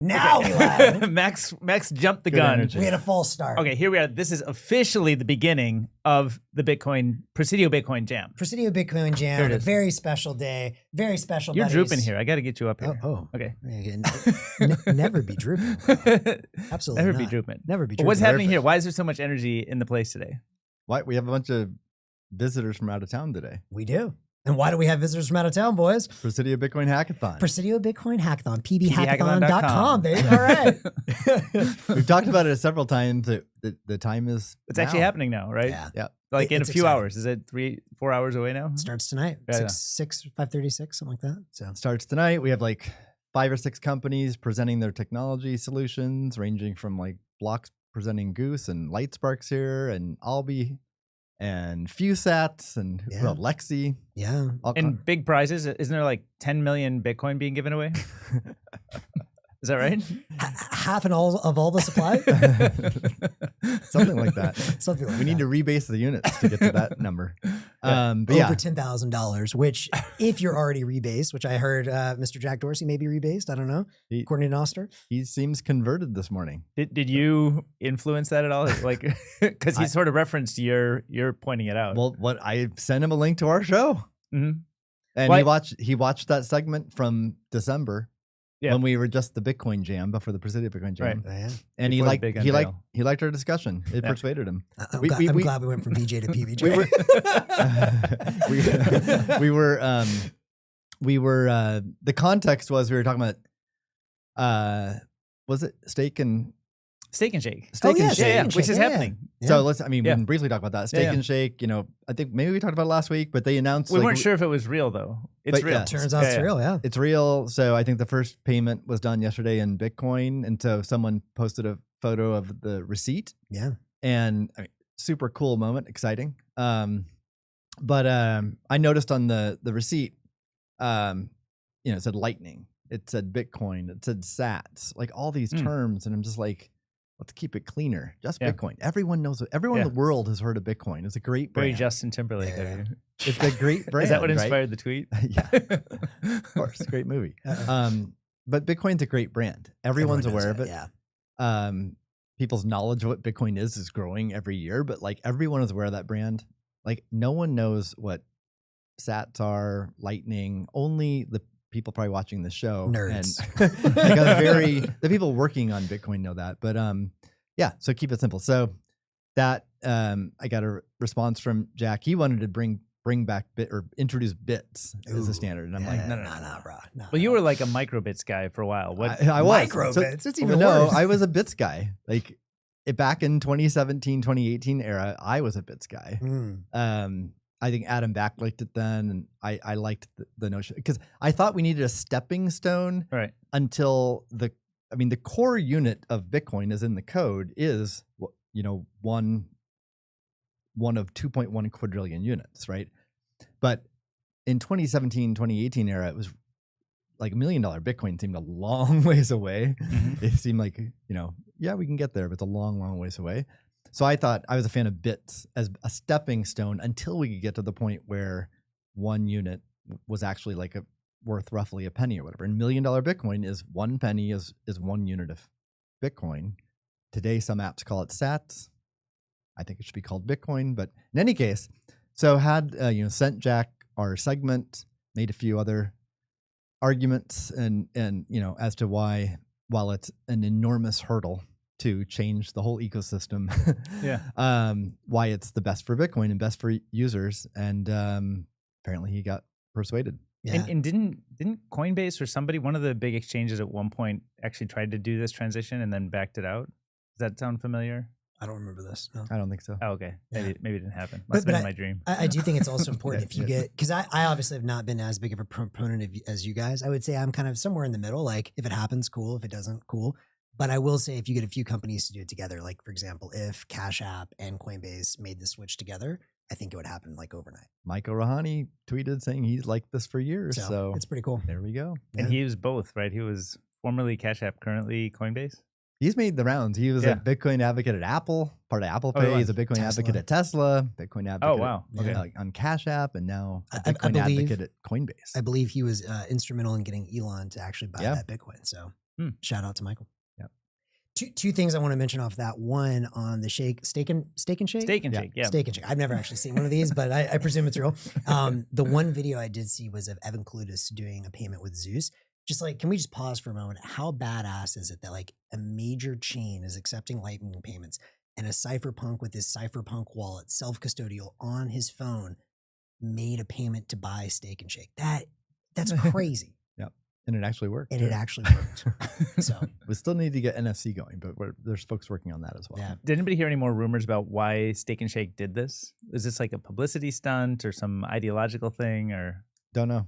Now we live. Max jumped the Good gun. energy. We had a false start. Okay, here we are. This is officially the beginning of the Presidio Bitcoin Jam. Presidio Bitcoin Here Jam, it a is. very special day, very special You're buddies. drooping here. I got to get you up here. Oh. Okay. Never be drooping. Absolutely Never not. be drooping. Never be But drooping. what's happening here? Why is there so much energy in the place today? Why we have a bunch of visitors from out of town today. We do. And why do we have visitors from out of town, boys? Presidio Bitcoin Hackathon. Presidio Bitcoin Hackathon, pbhackathon.com, baby. All right. We've talked about it several times. The time is It's now. actually happening now, right? Yeah. Like in a It's few exciting. hours. Is it 3-4 hours away now? Starts tonight. Yeah, 5:36, something like that. So Starts tonight. We have like 5 or 6 companies presenting their technology solutions, ranging from like Blocks presenting Goose and Lightsparks here, and Albi and Fusats and Yeah. well, Lexi. yeah. All And big prizes. Isn't there like 10 million Bitcoin being given away? Is that right? Half and all of all the supply? something like that. Something like We need that. to rebase the units to get to that number. But Over yeah, $10,000, which if you're already rebased, which I heard Mr. Jack Dorsey may be rebased, I don't know, He- according to Noster. he seems converted this morning. Did you influence that at all? Like, because he sort of referenced you're pointing it out. Well, what I sent him a link to our show, Mhm. and Why- he watched that segment from December Yeah. when we were just the Bitcoin Jam before the Presidio Bitcoin Jam, Yeah. and he Before the liked big he liked unveil. he liked our discussion. It Yeah. persuaded him. I'm We- glad we went from BJ to PBJ. we were the context was we were talking about was it Steak and Steak and Shake. Steak yeah, and Steak Shake? and Which Shake, is yeah, happening. yeah. So let's we Yeah. can briefly talk about that. Steak Yeah. and Shake, I think maybe we talked about it last week, but they announced We like, weren't sure if it was real though. It's But real. yeah. Turns out it's real, yeah. it's real. So I think the first payment was done yesterday in Bitcoin, and so someone posted a photo of the receipt, Yeah. and super cool moment, exciting. But I noticed on the receipt, it said Lightning, it said Bitcoin, it said Sats, like all these terms, and I'm just like, let's keep it cleaner. Just Yeah. Bitcoin. Everyone knows it. Everyone in the world has heard of Bitcoin. It's a great Very brand. Justin Timberlake. Yeah. of you. It's a great brand. Is that what right? inspired the tweet? Yeah, of course, great movie. But Bitcoin's a great brand. Everyone's Everyone aware knows of it. Yeah. People's knowledge of what Bitcoin is growing every year, but like everyone is aware of that brand. Like no one knows what Sats are, Lightning. Only the people probably watching the show, Nerds. and the people working on Bitcoin know that. But yeah. So keep it simple. So that I got a response from Jack. He wanted to bring back introduce bits as a standard, and I'm like, no, bro. No, Well, you were like a microbits guy for a while. What? I was. Microbits. It's even no, worse. I was a bits guy. Like back in 2017, 2018 era, I was a bits guy. I think Adam backlinked it then, and I liked the notion because I thought we needed a stepping stone Right. until the core unit of Bitcoin is in the code is one of 2.1 quadrillion units, right? But in 2017, 2018 era, it was like $1 million Bitcoin seemed a long ways away. Mhm. It seemed like, yeah, we can get there, but it's a long, long ways away. So I thought I was a fan of bits as a stepping stone until we could get to the point where one unit was actually like worth roughly a penny or whatever. And $1 million Bitcoin is 1 penny is 1 unit of Bitcoin. Today, some apps call it Sats. I think it should be called Bitcoin, but in any case, so had sent Jack our segment, made a few other arguments, and as to why, while it's an enormous hurdle to change the whole ecosystem, why it's the best for Bitcoin and best for users, and apparently he got persuaded. Yeah. And didn't Coinbase or somebody, one of the big exchanges at one point, actually tried to do this transition and then backed it out? Does that sound familiar? I don't remember this. No. I don't think so. Oh, okay. Yeah. Maybe it didn't happen. But- Must have but been my dream. I do think it's also important if you Yeah. get, because I obviously have not been as big of a proponent as you guys. I would say I'm kind of somewhere in the middle. Like if it happens, cool. If it doesn't, cool. But I will say if you get a few companies to do it together, like for example, if Cash App and Coinbase made the switch together, I think it would happen like overnight. Michael Rahani tweeted saying he's liked this for years. So it's pretty cool. there we go. Yeah. And he was both, right? He was formerly Cash App, currently Coinbase. He's made the rounds. He was a Bitcoin advocate at Apple, part of Apple Oh, he Pay. He's a was. Bitcoin Tesla. advocate at Tesla, Bitcoin advocate Oh, wow. on Cash App, and now a I Bitcoin believe- advocate at Coinbase. I believe he was instrumental in getting Elon to actually buy Yeah. that Bitcoin. So Shout out to Michael. Yep. Two things I want to mention off that. One on the steak and shake. Steak and shake, yeah. Steak and shake. I've never actually seen one of these, but I presume it's real. The one video I did see was of Evan Kalutis doing a payment with Zeus. Just like, can we just pause for a moment? How badass is it that like a major chain is accepting Lightning payments and a cypherpunk with his cypherpunk wallet, self-custodial on his phone, made a payment to buy steak and shake? That's crazy. Yep. And it actually worked. And it actually worked. So we still need to get NFC going, but there's folks working on that as well. yeah. Did anybody hear any more rumors about why Steak and Shake did this? Is this like a publicity stunt or some ideological thing, or? Don't know.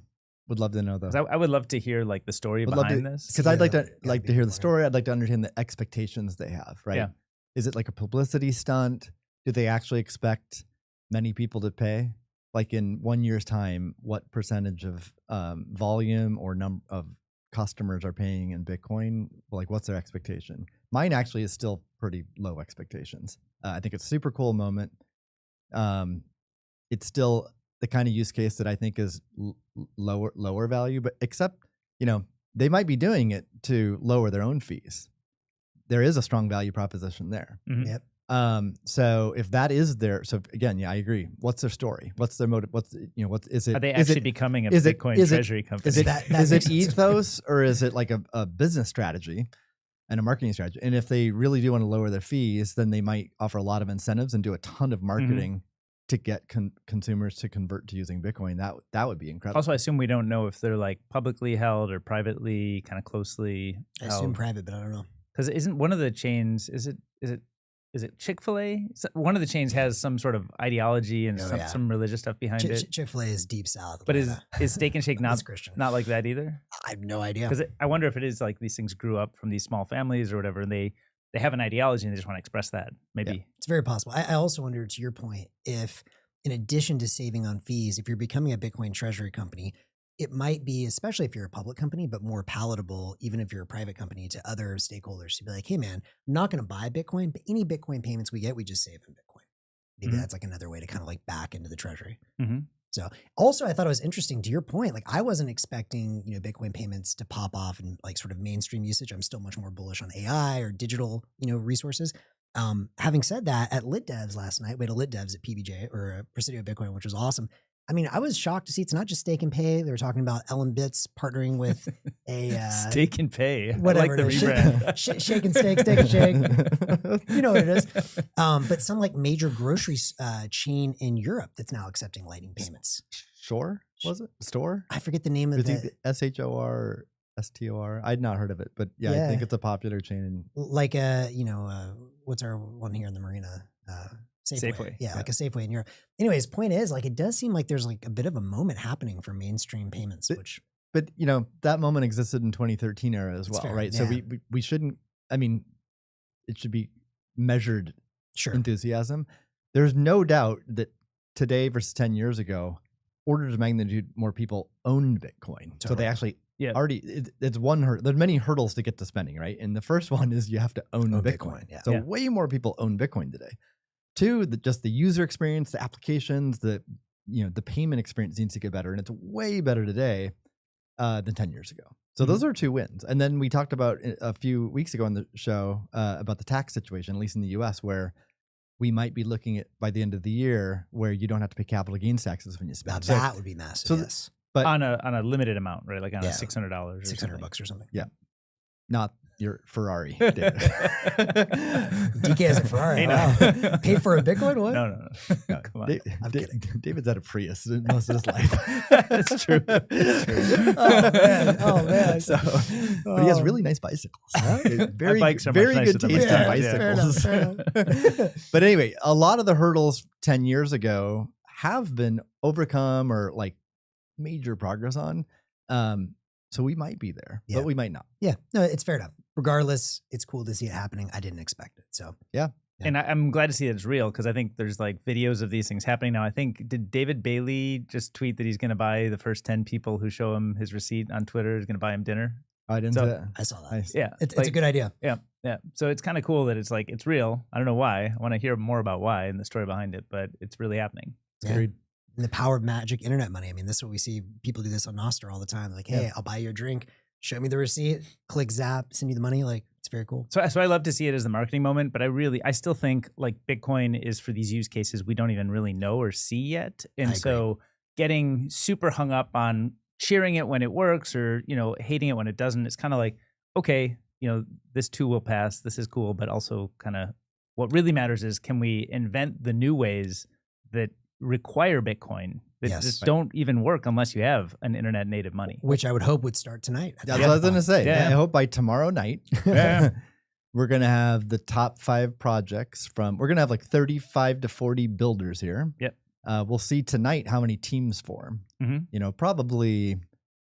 Would love to know though. 'Cause I would love to hear like the story behind this. Because I'd like to Yeah, to hear the story. I'd like to understand the expectations they have. Right? Yeah. Is it like a publicity stunt? Do they actually expect many people to pay? Like in 1 year's time, what percentage of volume or number of customers are paying in Bitcoin? Like, what's their expectation? Mine actually is still pretty low expectations. I think it's a super cool moment. It's still the kind of use case that I think is lower value, but except, they might be doing it to lower their own fees. There is a strong value proposition there. Mhm. Yep. So if that is so again, yeah, I agree. What's their story? What's their motive? What is it? Are they is actually it, becoming a is it- Bitcoin is it- treasury company? is it That is makes it sense. ethos or is it like a business strategy and a marketing strategy? And if they really do want to lower their fees, then they might offer a lot of incentives and do a ton of marketing to get consumers to convert to using Bitcoin. That would be incredible. Also, I assume we don't know if they're like publicly held or privately, kind of closely I assume held. private, but I don't know. Because isn't one of the chains? Is it Chick-fil-A? One of the chains has some sort of ideology and Oh, some, yeah. some religious stuff behind it. Chick-fil-A is deep south. But Atlanta. is Steak and Shake It's not Christian? not like that either? I have no idea. Because I wonder if it is like these things grew up from these small families or whatever, and they have an ideology and they just want to express that. Maybe. It's very possible. I also wonder, to your point, if in addition to saving on fees, if you're becoming a Bitcoin treasury company, it might be, especially if you're a public company, but more palatable, even if you're a private company, to other stakeholders to be like, hey man, I'm not going to buy Bitcoin, but any Bitcoin payments we get, we just save in Bitcoin. Maybe Mhm. that's like another way to kind of like back into the treasury. Mhm. So also I thought it was interesting to your point, like I wasn't expecting, Bitcoin payments to pop off and like sort of mainstream usage. I'm still much more bullish on AI or digital, resources. Having said that, at Lit Devs last night, we had a Lit Devs at PBJ or Presidio Bitcoin, which was awesome. I mean, I was shocked to see it's not just Stake and Pay. They were talking about Ellen Bits partnering with a Steak and Pay. whatever I like it the is. rebrand. Shake and Steak, Steak and Shake. You know what it is. But some like major grocery chain in Europe that's now accepting Lightning payments. Shore, was it? Store? I forget the name of I think the, SHOR, STOR. I'd not heard of it, but yeah, I think Yeah. it's a popular chain. like what's our one here in the marina? Safeway. Yeah, like a Safeway in Europe. Anyways, point is, like, it does seem like there's like a bit of a moment happening for mainstream payments, which But that moment existed in 2013 era as That's well, fair, right? So yeah. we shouldn't. I mean, it should be measured sure. enthusiasm. There's no doubt that today versus 10 years ago, orders of magnitude more people owned Bitcoin. So Totally. they actually Yeah. already. It's one hurdle. There's many hurdles to get to spending, right? And the first one is you have to own Own Bitcoin. Bitcoin, yeah. So Yeah. way more people own Bitcoin today. Two, just the user experience, the applications, the payment experience needs to get better, and it's way better today than 10 years ago. So those are two wins. And then we talked about a few weeks ago on the show about the tax situation, at least in the US, where we might be looking at by the end of the year where you don't have to pay capital gains taxes when you Now spend. So- that would be massive. so yes. but on a limited amount, right? Like on Yeah. a $600 or something. $600 or something. Yeah. Not your Ferrari. David. DK has a Ferrari. Hey, Wow. no. Paid for a Bitcoin? What? No. Come on. I'm kidding. David's had a Prius most of his life. That's true. That's true. Oh, man. So, but he has really nice bicycles. Very, bikes are much very nicer good than taste my in cars, yeah. bicycles. Fair enough. But anyway, a lot of the hurdles 10 years ago have been overcome or like major progress on. So we might be there, Yeah. but we might not. Yeah, no, it's fair enough. Regardless, it's cool to see it happening. I didn't expect it. So Yeah. And I'm glad to see that it's real because I think there's like videos of these things happening now. I think, did David Bailey just tweet that he's going to buy the first 10 people who show him his receipt on Twitter, is going to buy him dinner? I didn't So- say that. I saw that. Nice. Yeah. It's like- a good idea. Yeah. So it's kind of cool that it's like, it's real. I don't know why. I want to hear more about why and the story behind it, but it's really happening. Yeah. Agreed. And the power of magic internet money. I mean, this is what we see. People do this on Nostr all the time. Like, hey, I'll buy you a drink. show me the receipt, click zap, send you the money. Like, it's very cool. So I love to see it as the marketing moment, but I still think like Bitcoin is for these use cases we don't even really know or see yet. And so getting super hung up on cheering it when it works or, hating it when it doesn't, it's kind of like, okay, this too will pass. This is cool. But also kind of what really matters is, can we invent the new ways that require Bitcoin that just don't even work unless you have an internet native money? Which I would hope would start tonight. That's what I was going to say. Yeah. I hope by tomorrow night, we're going to have the top 5 projects we're going to have like 35 to 40 builders here. Yep. We'll see tonight how many teams form. Mm-hmm. Probably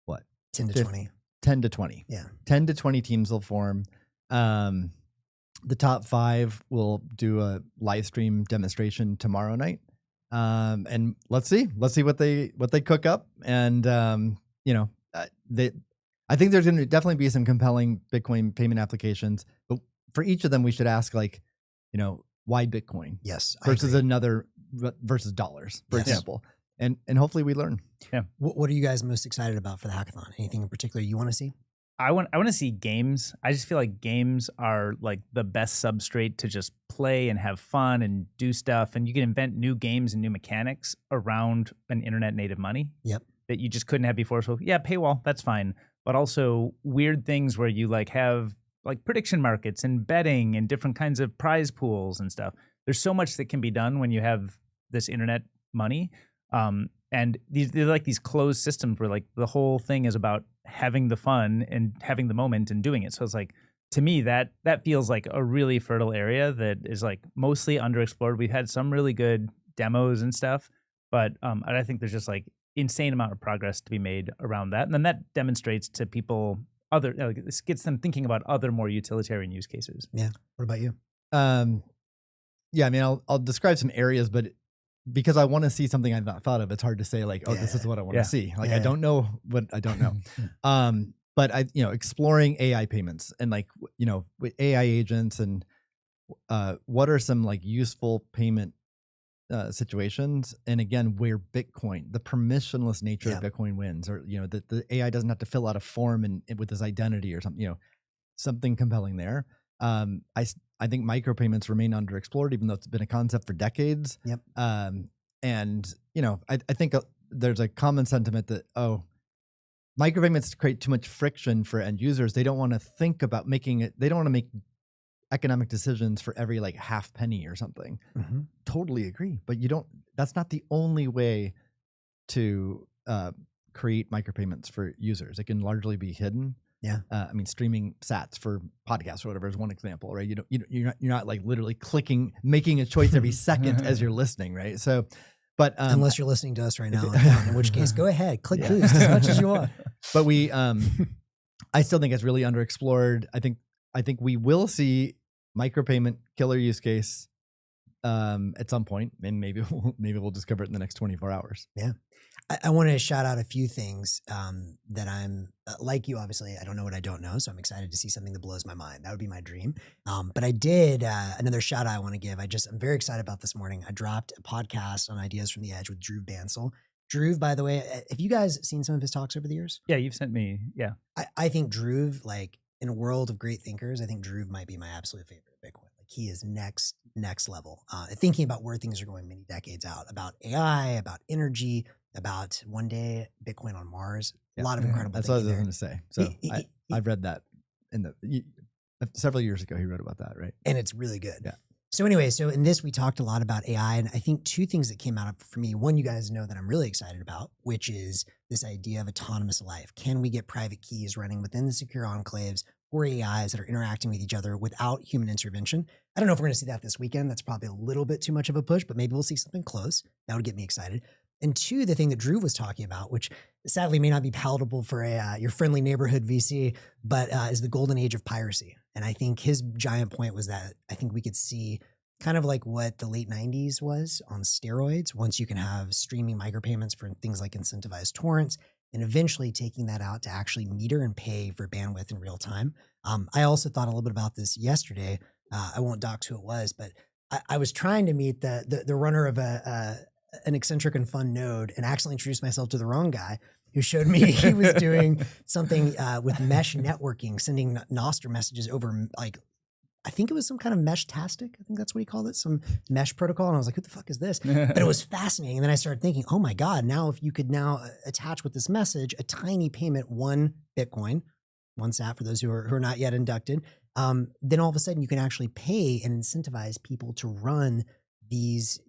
what? 10 to 20. 10 to 20. Yeah. 10 to 20 teams will form. The top 5 will do a live stream demonstration tomorrow night. And let's see what they cook up. And, I think there's going to definitely be some compelling Bitcoin payment applications, but for each of them, we should ask why Bitcoin? Yes. Versus dollars, for example. And hopefully we learn. Yeah. What are you guys most excited about for the hackathon? Anything in particular you want to see? I want to see games. I just feel like games are like the best substrate to just play and have fun and do stuff. And you can invent new games and new mechanics around an internet native money. Yep. That you just couldn't have before. So yeah, paywall, that's fine. But also weird things where you like have like prediction markets and betting and different kinds of prize pools and stuff. There's so much that can be done when you have this internet money. And they're like these closed systems where like the whole thing is about having the fun and having the moment and doing it. So it's like, to me, that feels like a really fertile area that is like mostly underexplored. We've had some really good demos and stuff, but I think there's just like insane amount of progress to be made around that. And then that demonstrates to people this gets them thinking about other more utilitarian use cases. Yeah. What about you? Yeah, I mean, I'll describe some areas, but because I want to see something I've not thought of, it's hard to say like, oh, this is what I want to see. Like, I don't know what I don't know. But exploring AI payments and like, with AI agents and what are some like useful payment situations. And again, where Bitcoin, the permissionless nature of Bitcoin wins, or, that the AI doesn't have to fill out a form and with this identity or something, something compelling there. I think micropayments remain underexplored, even though it's been a concept for decades. Yep. And I think there's a common sentiment that, micropayments create too much friction for end users. They don't want to think about making it. They don't want to make economic decisions for every like half penny or something. Mm-hmm. Totally agree. But that's not the only way to create micropayments for users. It can largely be hidden. Yeah. I mean, streaming sats for podcasts or whatever is one example, right? You're not like literally making a choice every second as you're listening, right? So, but unless you're listening to us right now, in which case, go ahead, click boost as much as you want. But I still think it's really underexplored. I think we will see micropayment killer use case at some point, and maybe we'll discover it in the next 24 hours. Yeah. I want to shout out a few things that I'm like you. Obviously, I don't know what I don't know, so I'm excited to see something that blows my mind. That would be my dream. But I did another shout out I want to give. I'm very excited about this morning. I dropped a podcast on Ideas from the Edge with Drew Bansal. Drew, by the way, have you guys seen some of his talks over the years? Yeah, you've sent me. Yeah, I think Drew, like in a world of great thinkers, I think Drew might be my absolute favorite Bitcoin. Like he is next level. Thinking about where things are going many decades out, about AI, about energy, about one day Bitcoin on Mars. A lot of incredible That's things. That's what I was going to say. So I've read that several years ago. He wrote about that, right? And it's really good. Yeah. So anyway, in this, we talked a lot about AI, and I think two things that came out of for me. One, you guys know that I'm really excited about, which is this idea of autonomous life. Can we get private keys running within the secure enclaves for AIs that are interacting with each other without human intervention? I don't know if we're going to see that this weekend. That's probably a little bit too much of a push, but maybe we'll see something close. That would get me excited. And two, the thing that Drew was talking about, which sadly may not be palatable for your friendly neighborhood VC, but is the golden age of piracy. And I think his giant point was that I think we could see kind of like what the late 90s was on steroids, once you can have streaming micropayments for things like incentivized torrents, and eventually taking that out to actually meter and pay for bandwidth in real time. I also thought a little bit about this yesterday. I won't dox who it was, but I was trying to meet the runner of an eccentric and fun node and accidentally introduced myself to the wrong guy. who showed me he was doing something with mesh networking, sending Nostr messages over like, I think it was some kind of mesh-tastic. I think that's what he called it, some mesh protocol. And I was like, who the fuck is this? But it was fascinating. And then I started thinking, oh my God, now if you could now attach with this message, a tiny payment, 1 Bitcoin, 1 sat for those who are not yet inducted, then all of a sudden you can actually pay and incentivize people to run these,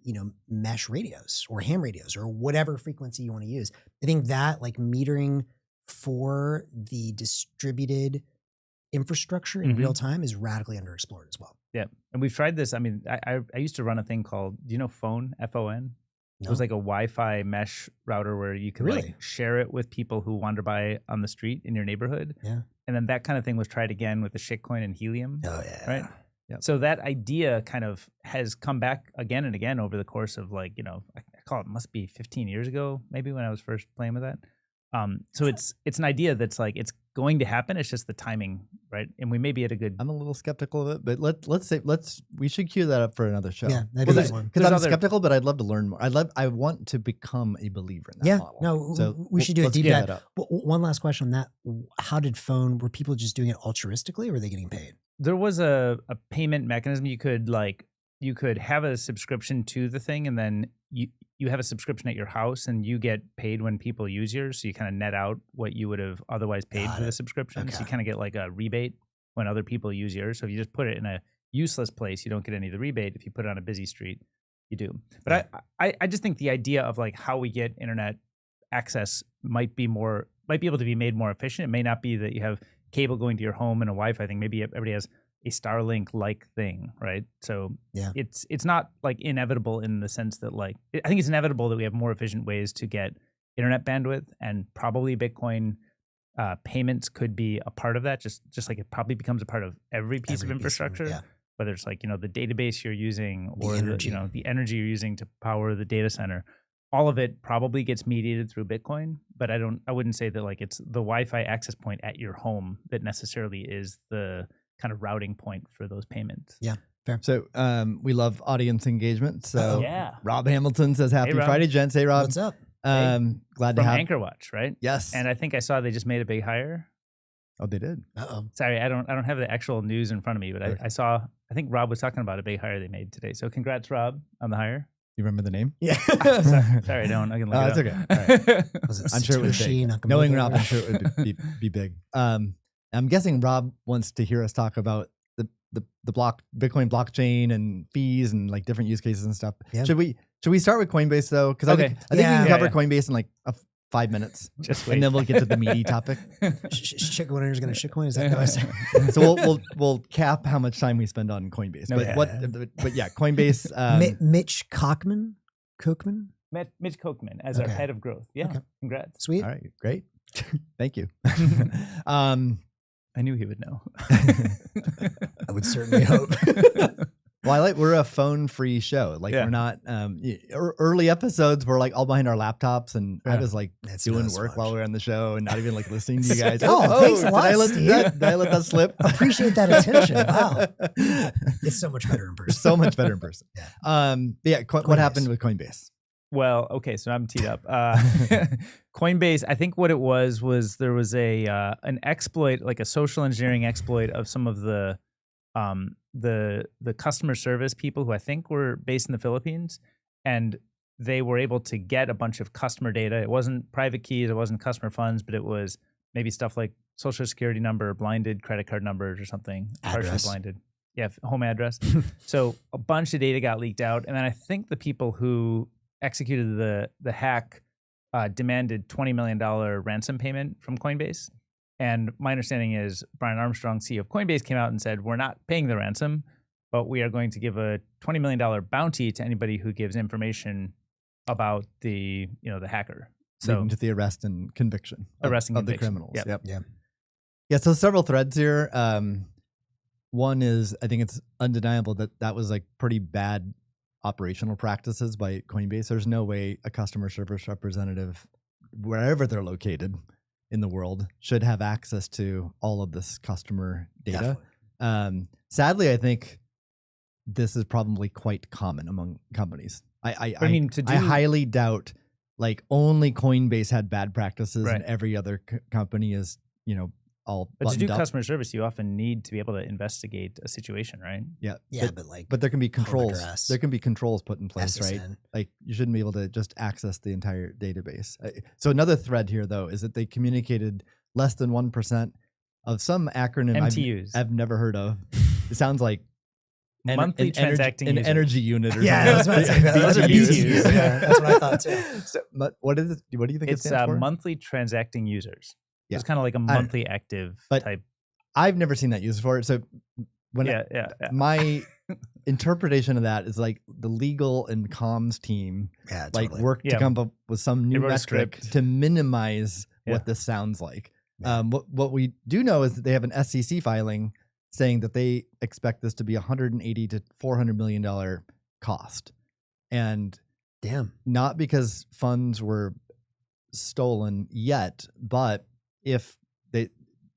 mesh radios or ham radios or whatever frequency you want to use. I think that like metering for the distributed infrastructure in real time is radically underexplored as well. Yeah. And we've tried this. I mean, I used to run a thing called, do you know Phone, F-O-N? No. It was like a Wi-Fi mesh router where you could like share it with people who wander by on the street in your neighborhood. Yeah. And then that kind of thing was tried again with the shitcoin and helium. Oh yeah. Right. Yep. So that idea kind of has come back again and again over the course of like, I call it must be 15 years ago, maybe when I was first playing with that. So it's an idea that's like it's going to happen. It's just the timing, right? And we may be at a good. I'm a little skeptical of it, but we should cue that up for another show. Yeah, that'd be one. Because I'm skeptical, but I'd love to learn more. I want to become a believer in that model. No, so we should do a deep dive. But one last question on that: how did Phone? Were people just doing it altruistically, or were they getting paid? There was a payment mechanism. You could have a subscription to the thing, and then you have a subscription at your house, and you get paid when people use yours. So you kind of net out what you would have otherwise paid for the subscription. Okay. So you kind of get like a rebate when other people use yours. So if you just put it in a useless place, you don't get any of the rebate. If you put it on a busy street, you do. But I just think the idea of like how we get internet access might be able to be made more efficient. It may not be that you have cable going to your home and a Wi-Fi thing. Maybe everybody has a Starlink-like thing, right? So it's not like inevitable in the sense that like I think it's inevitable that we have more efficient ways to get internet bandwidth, and probably Bitcoin payments could be a part of that. Just like it probably becomes a part of every piece of infrastructure, whether it's like the database you're using or the energy you're using to power the data center. All of it probably gets mediated through Bitcoin, but I wouldn't say that like it's the Wi-Fi access point at your home that necessarily is the kind of routing point for those payments. Yeah, fair. So we love audience engagement. So Rob Hamilton says, "Happy Friday, gents." Hey, Rob. What's up? Glad to have Anchor Watch, right? Yes. And I think I saw they just made a big hire. Oh, they did. Sorry, I don't have the actual news in front of me, but I saw. I think Rob was talking about a big hire they made today. So congrats, Rob, on the hire. You remember the name? Yeah. Sorry, I don't. I can look it up. That's okay. All right. I'm sure it was big. Knowing Rob, I'm sure it would be big. I'm guessing Rob wants to hear us talk about the Bitcoin blockchain and fees and like different use cases and stuff. Yeah. Should we start with Coinbase though? Because I think we can cover Coinbase in like 5 minutes, and then we'll get to the meaty topic. Shitcoin is going to shitcoin. Is that what I said? So we'll cap how much time we spend on Coinbase. But yeah, Coinbase. Mitch Kochman. Mitch Kochman as our head of growth. Yeah, congrats. Sweet. All right, great. Thank you. I knew he would know. I would certainly hope. Well, we're a phone-free show. Like we're not. Early episodes were like all behind our laptops, and I was like doing work while we were on the show, and not even like listening to you guys. Thanks a lot. Did I let that slip? Appreciate that attention. Wow, it's so much better in person. So much better in person. What happened with Coinbase? Well, okay, so I'm teed up. Coinbase, I think what it was there was an exploit, like a social engineering exploit of some of the customer service people who I think were based in the Philippines, and they were able to get a bunch of customer data. It wasn't private keys, it wasn't customer funds, but it was maybe stuff like social security number, blinded credit card numbers or something, partially blinded. Yeah, home address. So a bunch of data got leaked out, and then I think the people who executed the hack demanded $20 million ransom payment from Coinbase. And my understanding is Brian Armstrong, CEO of Coinbase, came out and said, we're not paying the ransom, but we are going to give a $20 million bounty to anybody who gives information about the hacker. So leading to the arrest and conviction of the criminals. Yep. Yeah. So several threads here. One is, I think it's undeniable that was like pretty bad operational practices by Coinbase. There's no way a customer service representative, wherever they're located in the world, should have access to all of this customer data. Sadly, I think this is probably quite common among companies. I highly doubt like only Coinbase had bad practices Right. and every other company is, all But to do buttoned up. customer service, you often need to be able to investigate a situation, right? Yeah. Yeah, but like, But there can be home controls. address, There can be controls put in place, right? SSN. Like you shouldn't be able to just access the entire database. So another thread here, though, is that they communicated less than 1% of some acronym MTUs. I've never heard of. It sounds like Monthly transacting an users. energy unit or Yeah, something. that's what I was about to say. Those are BTUs. BTUs. Yeah, that's what I thought too. So, what is it? What do you think It's it stands for? monthly transacting users. Yeah. It's kind of like a monthly active but type. I've never seen that used for it. So when Yeah. my interpretation of that is like the legal and comms team Yeah, like totally. work to Yeah. come up with some new wrote a metric script. to minimize Yeah. what this sounds like. Yeah. What we do know is that they have an SEC filing saying that they expect this to be $180 to $400 million cost, and Damn. not because funds were stolen yet, but if they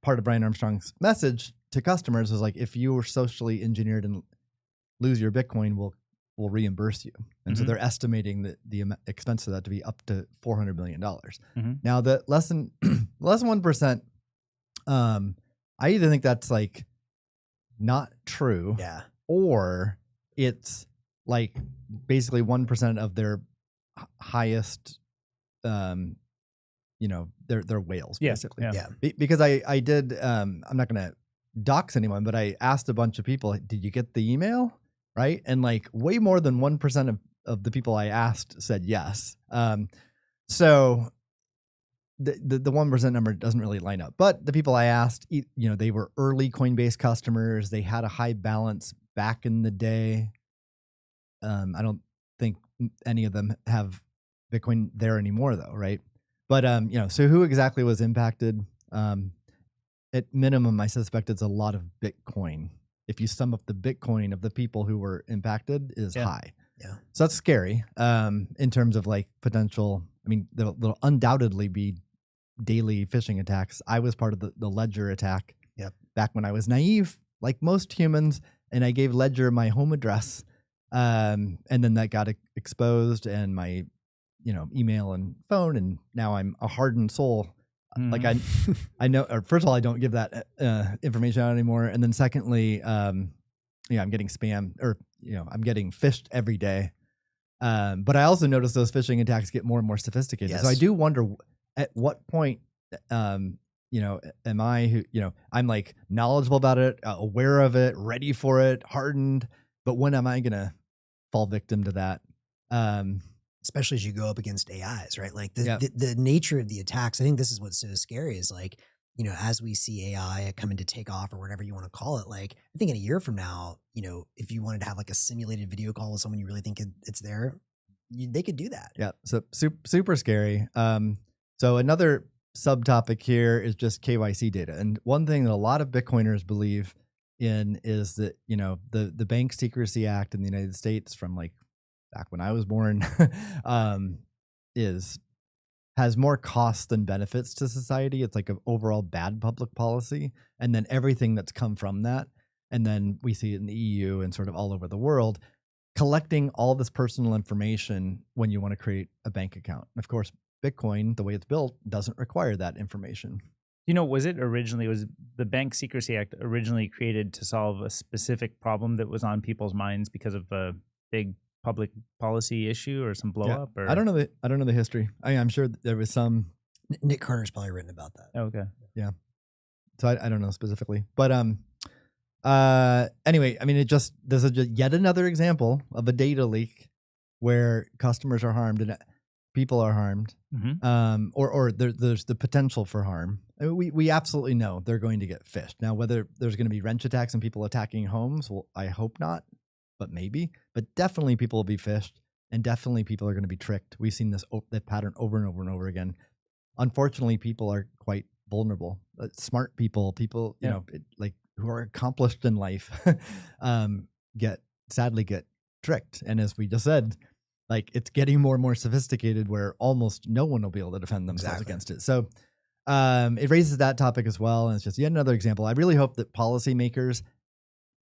part of Brian Armstrong's message to customers is like, if you were socially engineered and lose your Bitcoin, we'll reimburse you. And so Mhm. they're estimating that the expense of that to be up to $400 million. Mhm. Now the less than 1%, I either think that's like not true, Yeah. or it's like basically 1% of their highest, their whales, Yeah, basically. yeah. Yeah. Because I did, I'm not going to dox anyone, but I asked a bunch of people, did you get the email? Right. And like way more than 1% of the people I asked said yes. So the 1% number doesn't really line up, but the people I asked, they were early Coinbase customers. They had a high balance back in the day. I don't think any of them have Bitcoin there anymore though. Right. But, so who exactly was impacted? At minimum, I suspect it's a lot of Bitcoin. If you sum up the Bitcoin of the people who were impacted is high. Yeah. So that's scary in terms of like potential. I mean, there'll undoubtedly be daily phishing attacks. I was part of the Ledger attack back when I was naive, like most humans, and I gave Ledger my home address. And then that got exposed and my, email and phone. And now I'm a hardened soul. Like I know, or first of all, I don't give that information out anymore. And then secondly, I'm getting spam or, I'm getting phished every day. But I also notice those phishing attacks get more and more sophisticated. Yes. So I do wonder at what point, am I I'm like knowledgeable about it, aware of it, ready for it, hardened, but when am I going to fall victim to that? Especially as you go up against AIs, right? Like the nature of the attacks. I think this is what's so scary is like, as we see AI coming to take off or whatever you want to call it, like I think in a year from now, if you wanted to have like a simulated video call with someone you really think it's there, they could do that. Yeah. So super scary. So another subtopic here is just KYC data. And one thing that a lot of Bitcoiners believe in is that, the Bank Secrecy Act in the United States from like back when I was born, has more costs than benefits to society. It's like an overall bad public policy. And then everything that's come from that. And then we see it in the EU and sort of all over the world, collecting all this personal information when you want to create a bank account. And of course, Bitcoin, the way it's built, doesn't require that information. Was the Bank Secrecy Act originally created to solve a specific problem that was on people's minds because of a big public policy issue or some blow up? Or? I don't know the history. I'm sure there was some. Nick Carter's probably written about that. Oh, okay. Yeah. So I don't know specifically, but anyway, I mean, there's yet another example of a data leak where customers are harmed and people are harmed, or there's the potential for harm. I mean, we absolutely know they're going to get phished. Now, whether there's going to be wrench attacks and people attacking homes, well, I hope not, but maybe. But definitely people will be phished, and definitely people are going to be tricked. We've seen that pattern over and over and over again. Unfortunately, people are quite vulnerable. Smart people, who are accomplished in life, sadly get tricked. And as we just said, like it's getting more and more sophisticated where almost no one will be able to defend themselves against it. So it raises that topic as well. And it's just yet another example. I really hope that policymakers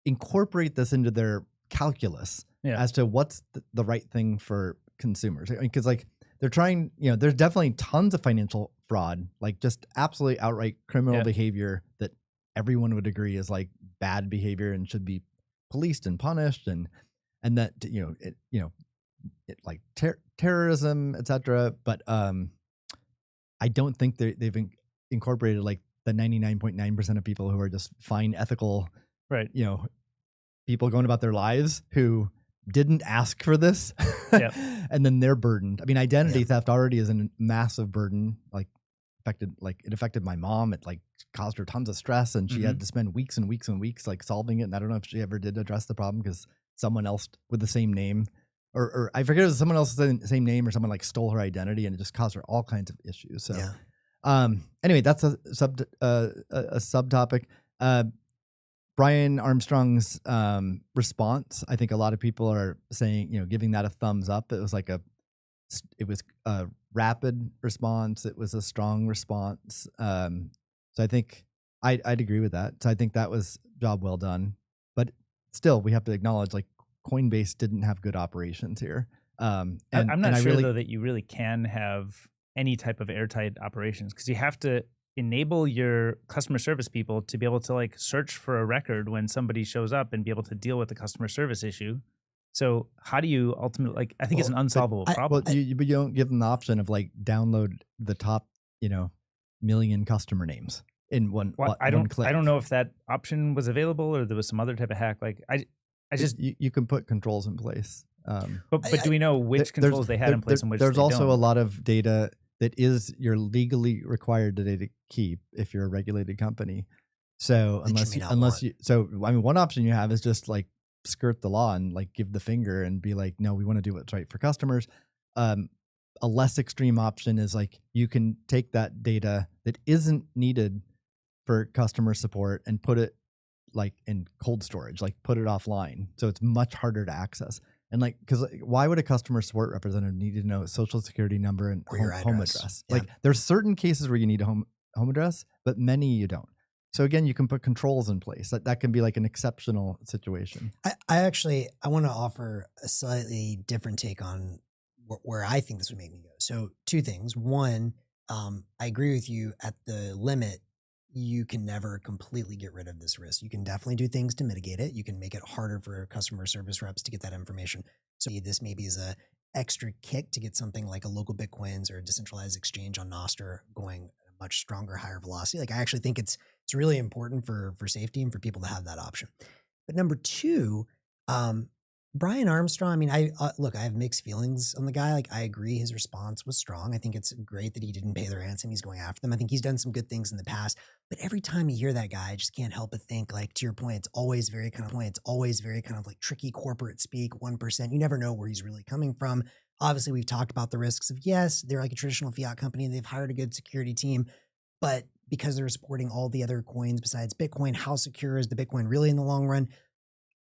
incorporate this into their calculus as to what's the right thing for consumers. Because like they're trying, there's definitely tons of financial fraud, like just absolutely outright criminal behavior that everyone would agree is like bad behavior and should be policed and punished, and that like terrorism, etc. But I don't think they've incorporated like the 99.9% of people who are just fine, ethical, right? People going about their lives who didn't ask for this, and then they're burdened. I mean, identity theft already is a massive burden. Like it affected my mom. It like caused her tons of stress, and she had to spend weeks and weeks and weeks like solving it. And I don't know if she ever did address the problem because someone else with the same name, or I forget, it was someone else's same name, or someone like stole her identity, and it just caused her all kinds of issues. So, anyway, that's a subtopic. Brian Armstrong's response, I think a lot of people are saying, giving that a thumbs up. It was a rapid response. It was a strong response. So I think I'd agree with that. So I think that was job well done. But still, we have to acknowledge like Coinbase didn't have good operations here. I'm not sure though that you really can have any type of airtight operations, because you have to enable your customer service people to be able to like search for a record when somebody shows up and be able to deal with the customer service issue. So how do you ultimately, like, I think it's an unsolvable problem. But you don't give them the option of like download the top, million customer names in one click. I don't know if that option was available or there was some other type of hack. Like I just you can put controls in place. But do we know which controls they had in place and which there's they also don't? a lot of data that is you're legally required today to keep if you're a regulated company. So one option you have is just like skirt the law and like give the finger and be like, no, we want to do what's right for customers. A less extreme option is like you can take that data that isn't needed for customer support and put it like in cold storage, like put it offline. So it's much harder to access. And like, because why would a customer support representative need to know a social security number and home address? Yeah. Like there's certain cases where you need a home address, but many you don't. So again, you can put controls in place. That can be like an exceptional situation. I want to offer a slightly different take on where I think this would make me go. So 2 things. One, I agree with you at the limit. You can never completely get rid of this risk. You can definitely do things to mitigate it. You can make it harder for customer service reps to get that information. So this maybe is a extra kick to get something like a local Bitcoins or a decentralized exchange on Nostr going at a much stronger, higher velocity. Like I actually think it's really important for safety and for people to have that option. But number 2, Brian Armstrong, I mean, I have mixed feelings on the guy. Like I agree his response was strong. I think it's great that he didn't pay the ransom. He's going after them. I think he's done some good things in the past. But every time you hear that guy, I just can't help but think, like, to your point, it's always very kind of like tricky corporate speak, 1%. You never know where he's really coming from. Obviously, we've talked about the risks of, yes, they're like a traditional fiat company. They've hired a good security team. But because they're supporting all the other coins besides Bitcoin, how secure is the Bitcoin really in the long run?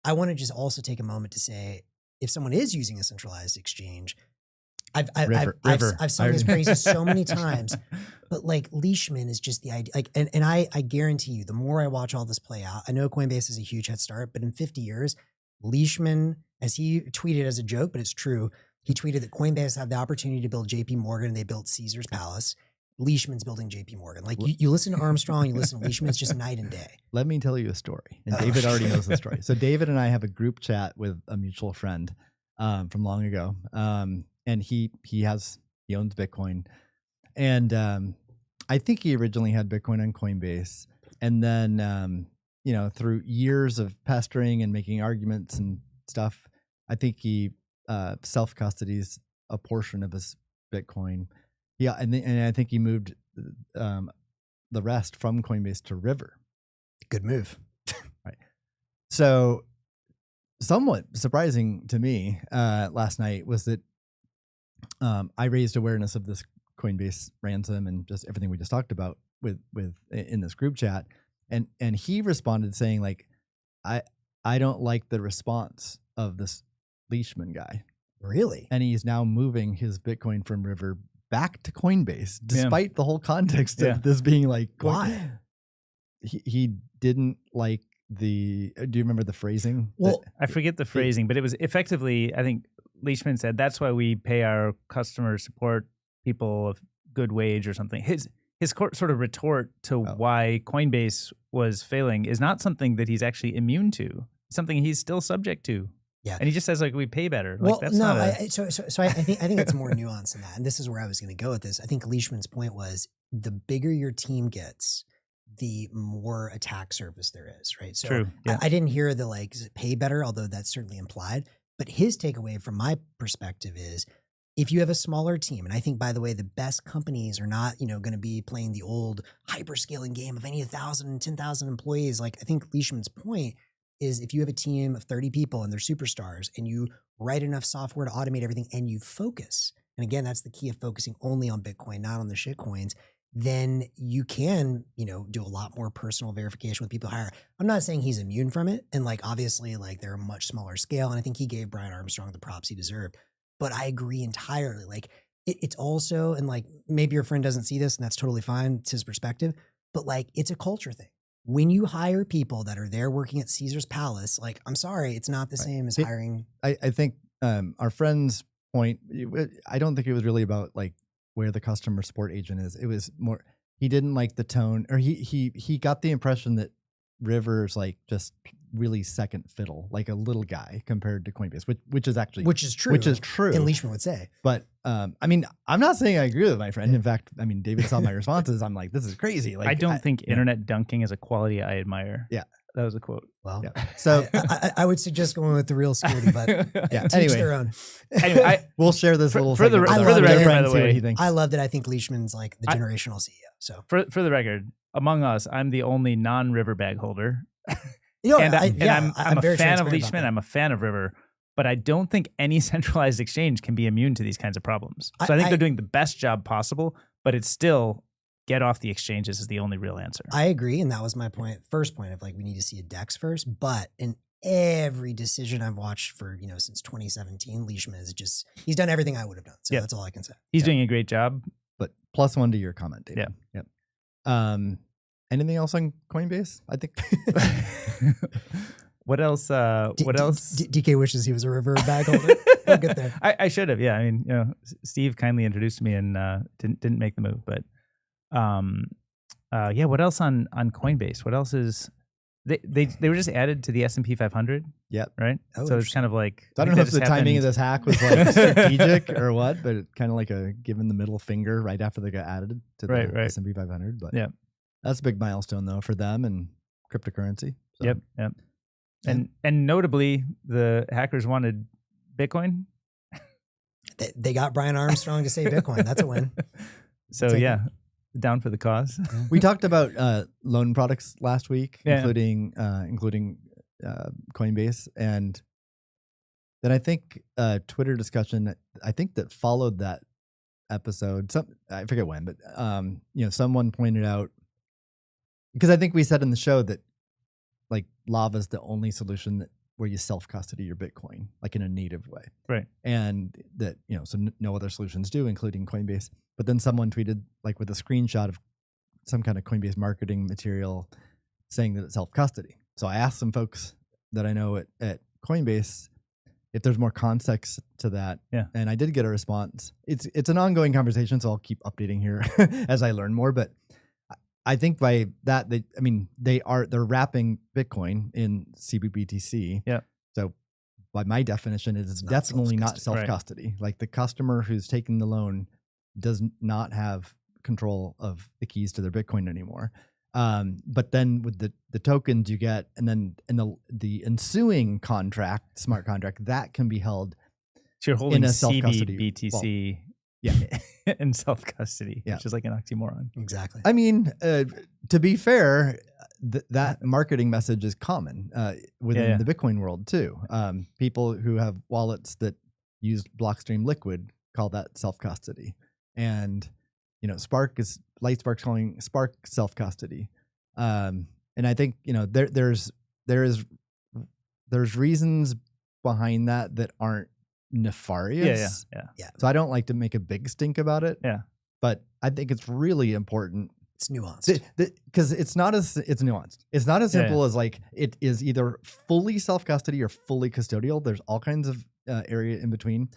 I want to just also take a moment to say, if someone is using a centralized exchange, I've sung his praises so many times, but like Leishman is just the idea. Like, and I guarantee you, the more I watch all this play out, I know Coinbase is a huge head start, but in 50 years, Leishman, as he tweeted as a joke, but it's true, he tweeted that Coinbase had the opportunity to build JP Morgan and they built Caesar's Palace. Leishman's building JP Morgan. Like you listen to Armstrong, you listen to Leishman, it's just night and day. Let me tell you a story. And David already knows the story. So David and I have a group chat with a mutual friend from long ago. And he owns Bitcoin. And I think he originally had Bitcoin on Coinbase. And then, through years of pestering and making arguments and stuff, I think he self-custodies a portion of his Bitcoin. Yeah, and I think he moved the rest from Coinbase to River. Good move. Right. So somewhat surprising to me last night was that I raised awareness of this Coinbase ransom and just everything we just talked about with in this group chat, and he responded saying like, I don't like the response of this Leishman guy. Really? And he's now moving his Bitcoin from River back to Coinbase, despite the whole context of this being like, why? He didn't like the. Do you remember the phrasing? Well, I forget the phrasing, but it was effectively, I think Leishman said, that's why we pay our customer support people a good wage or something. His sort of retort to why Coinbase was failing is not something that he's actually immune to. It's something he's still subject to. Yeah. And he just says, like, we pay better. Well, Like, that's no, not a, so I think it's more nuanced than that. And this is where I was going to go with this. I think Leishman's point was the bigger your team gets, the more attack surface there is, right? So True. Yeah. I didn't hear the like pay better, although that's certainly implied. But his takeaway from my perspective is if you have a smaller team, and I think, by the way, the best companies are not, going to be playing the old hyperscaling game of any 1,000, 10,000 employees. Like I think Leishman's point is if you have a team of 30 people and they're superstars and you write enough software to automate everything and you focus, and again, that's the key of focusing only on Bitcoin, not on the shit coins, then you can, do a lot more personal verification with people higher. I'm not saying he's immune from it. And like, obviously, like they're a much smaller scale. And I think he gave Brian Armstrong the props he deserved. But I agree entirely. Like it's also, and like maybe your friend doesn't see this and that's totally fine. It's his perspective, but like it's a culture thing. When you hire people that are there working at Caesar's Palace, like, I'm sorry, it's not the same as hiring. I think our friend's point, I don't think it was really about like where the customer support agent is. It was more, he didn't like the tone, or he got the impression that River's like just really second fiddle, like a little guy compared to Coinbase, which is true. And Leishman would say. But I mean, I'm not saying I agree with my friend. In fact, I mean, David saw my responses. I'm like, this is crazy. Like, I don't think internet dunking is a quality I admire. Yeah. That was a quote. Well, yeah. So I would suggest going with the real security, but yeah. Teach Anyway, their own. Anyway, we'll share this little for the segment record, with by the see what way, he thinks. I loved it. I think Leishman's like the generational CEO. So for the record, among us, I'm the only non-River bag holder. I'm I'm a very fan of transparent Leishman. about I'm a fan of River, but I don't think any centralized exchange can be immune to these kinds of problems. So I think they're doing the best job possible, but it's still get off the exchanges is the only real answer. I agree. And that was my first point of like, we need to see a DEX first, but in every decision I've watched for, since 2017, Leishman is he's done everything I would have done. So that's all I can say. He's doing a great job. But +1 to your comment, David. Yeah. Yep. Anything else on Coinbase? I think. What else? What else? DK wishes he was a River bag holder. We'll get there. I should have. Yeah. I mean, Steve kindly introduced me and didn't make the move. But yeah. What else on Coinbase? What else is they were just added to the S&P 500? Yep. Right. Oh, so it's kind of like I don't know if the timing of this hack was like strategic or what, but kind of like a given the middle finger right after they got added to the S&P 500. But yeah. That's a big milestone, though, for them and cryptocurrency. So. Yep. And notably, the hackers wanted Bitcoin. They got Brian Armstrong to say Bitcoin. That's a win. So down for the cause. We talked about loan products last week, Yeah. including Coinbase, and then I think Twitter discussion. I think that followed that episode. I forget when, but someone pointed out. Because I think we said in the show that like Lava is the only solution where you self-custody your Bitcoin, like in a native way. Right. And that, so no other solutions do, including Coinbase. But then someone tweeted like with a screenshot of some kind of Coinbase marketing material saying that it's self-custody. So I asked some folks that I know at Coinbase if there's more context to that. Yeah. And I did get a response. It's an ongoing conversation, so I'll keep updating here as I learn more. But I think by that they're wrapping Bitcoin in CBBTC. Yeah. So by my definition, it is definitely not self-custody. Right. Like the customer who's taking the loan does not have control of the keys to their Bitcoin anymore. But then with the tokens you get, and then the ensuing contract, smart contract, that can be held. So you're holding in a self-custody CBBTC. Yeah. In self-custody, which is like an oxymoron. Exactly. I mean, to be fair, that marketing message is common within the Bitcoin world too. People who have wallets that use Blockstream Liquid call that self-custody. And, Lightspark's calling Spark self-custody. And I think, there's reasons behind that aren't nefarious. Yeah. So I don't like to make a big stink about it. Yeah. But I think it's really important. It's nuanced. Because it's nuanced. It's not as simple as like it is either fully self-custody or fully custodial. There's all kinds of area in between.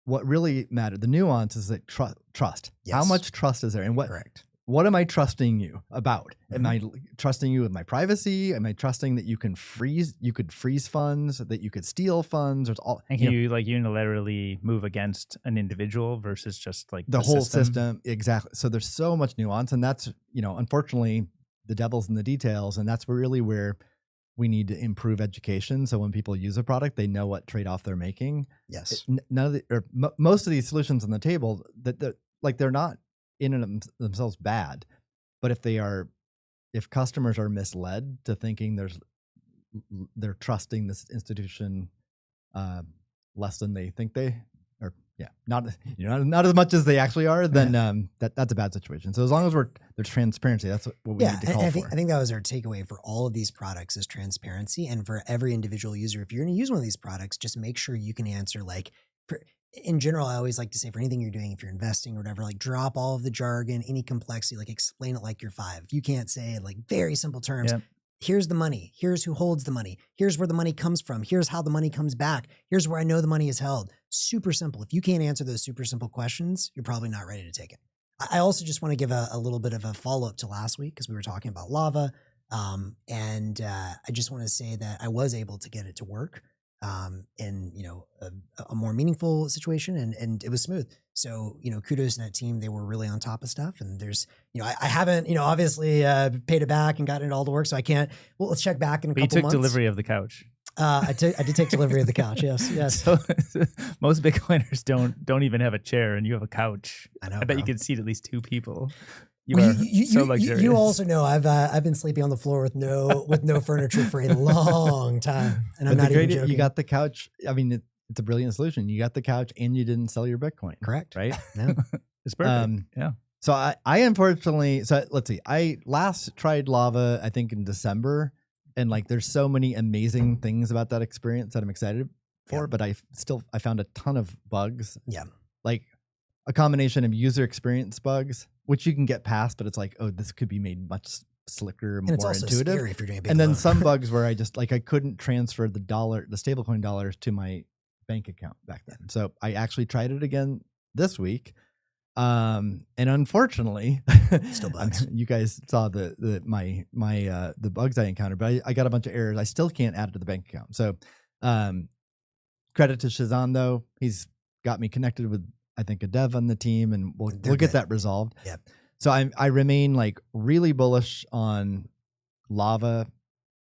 What really mattered, the nuance is like trust. How Yes. much trust is there, and Correct. what am I trusting you about? Am Mhm. I trusting you with my privacy? Am I trusting that you could freeze funds, that you could steal funds, or all? And can you like unilaterally move against an individual versus just like the whole system? Exactly. So there's so much nuance, and that's, unfortunately, the devil's in the details, and that's really where we need to improve education. So when people use a product, they know what trade-off they're making. Yes. None of most of these solutions on the table they're not in and themselves bad, but if customers are misled to thinking they're trusting this institution less than they think they are, not as much as they actually are, then that's a bad situation. So as long as there's transparency, that's what we need to call for. I think that was our takeaway for all of these products is transparency, and for every individual user, if you're going to use one of these products, just make sure you can answer in general, I always like to say for anything you're doing, if you're investing or whatever, like drop all of the jargon, any complexity, like explain it like you're 5. If you can't say like very simple terms, here's the money, here's who holds the money, here's where the money comes from, here's how the money comes back, here's where I know the money is held. Super simple. If you can't answer those super simple questions, you're probably not ready to take it. I also just want to give a little bit of a follow-up to last week because we were talking about lava. And I just want to say that I was able to get it to work in a more meaningful situation, and it was smooth. So kudos to that team. They were really on top of stuff. And there's I haven't obviously paid it back and gotten it all to work, so I can't. Well, let's check back in a couple months. You took delivery of the couch. I did take delivery of the couch. Yes. So, most Bitcoiners don't even have a chair, and you have a couch. I know. I bet bro. you could seat at least 2 people. You are so luxurious. You also know I've been sleeping on the floor with no furniture for a long time, and I'm not even joking. You got the couch. I mean, it's a brilliant solution. You got the couch, and you didn't sell your Bitcoin. Correct. Right? No. It's perfect. Yeah. So I unfortunately, let's see. I last tried Lava, I think in December, and like there's so many amazing things about that experience that I'm excited for, but I found a ton of bugs. Yeah. Like a combination of user experience bugs, which you can get past, but it's like, oh, this could be made much slicker, and more it's also intuitive. scary if you're doing a big and then loan. some bugs where I just I couldn't transfer the stablecoin dollars to my bank account back then. So I actually tried it again this week. And unfortunately, Still bugs. You guys saw the bugs I encountered, but I got a bunch of errors. I still can't add it to the bank account. So, credit to Shazan though. He's got me connected with, I think, a dev on the team, and we'll get that resolved. Yep. So I remain like really bullish on Lava,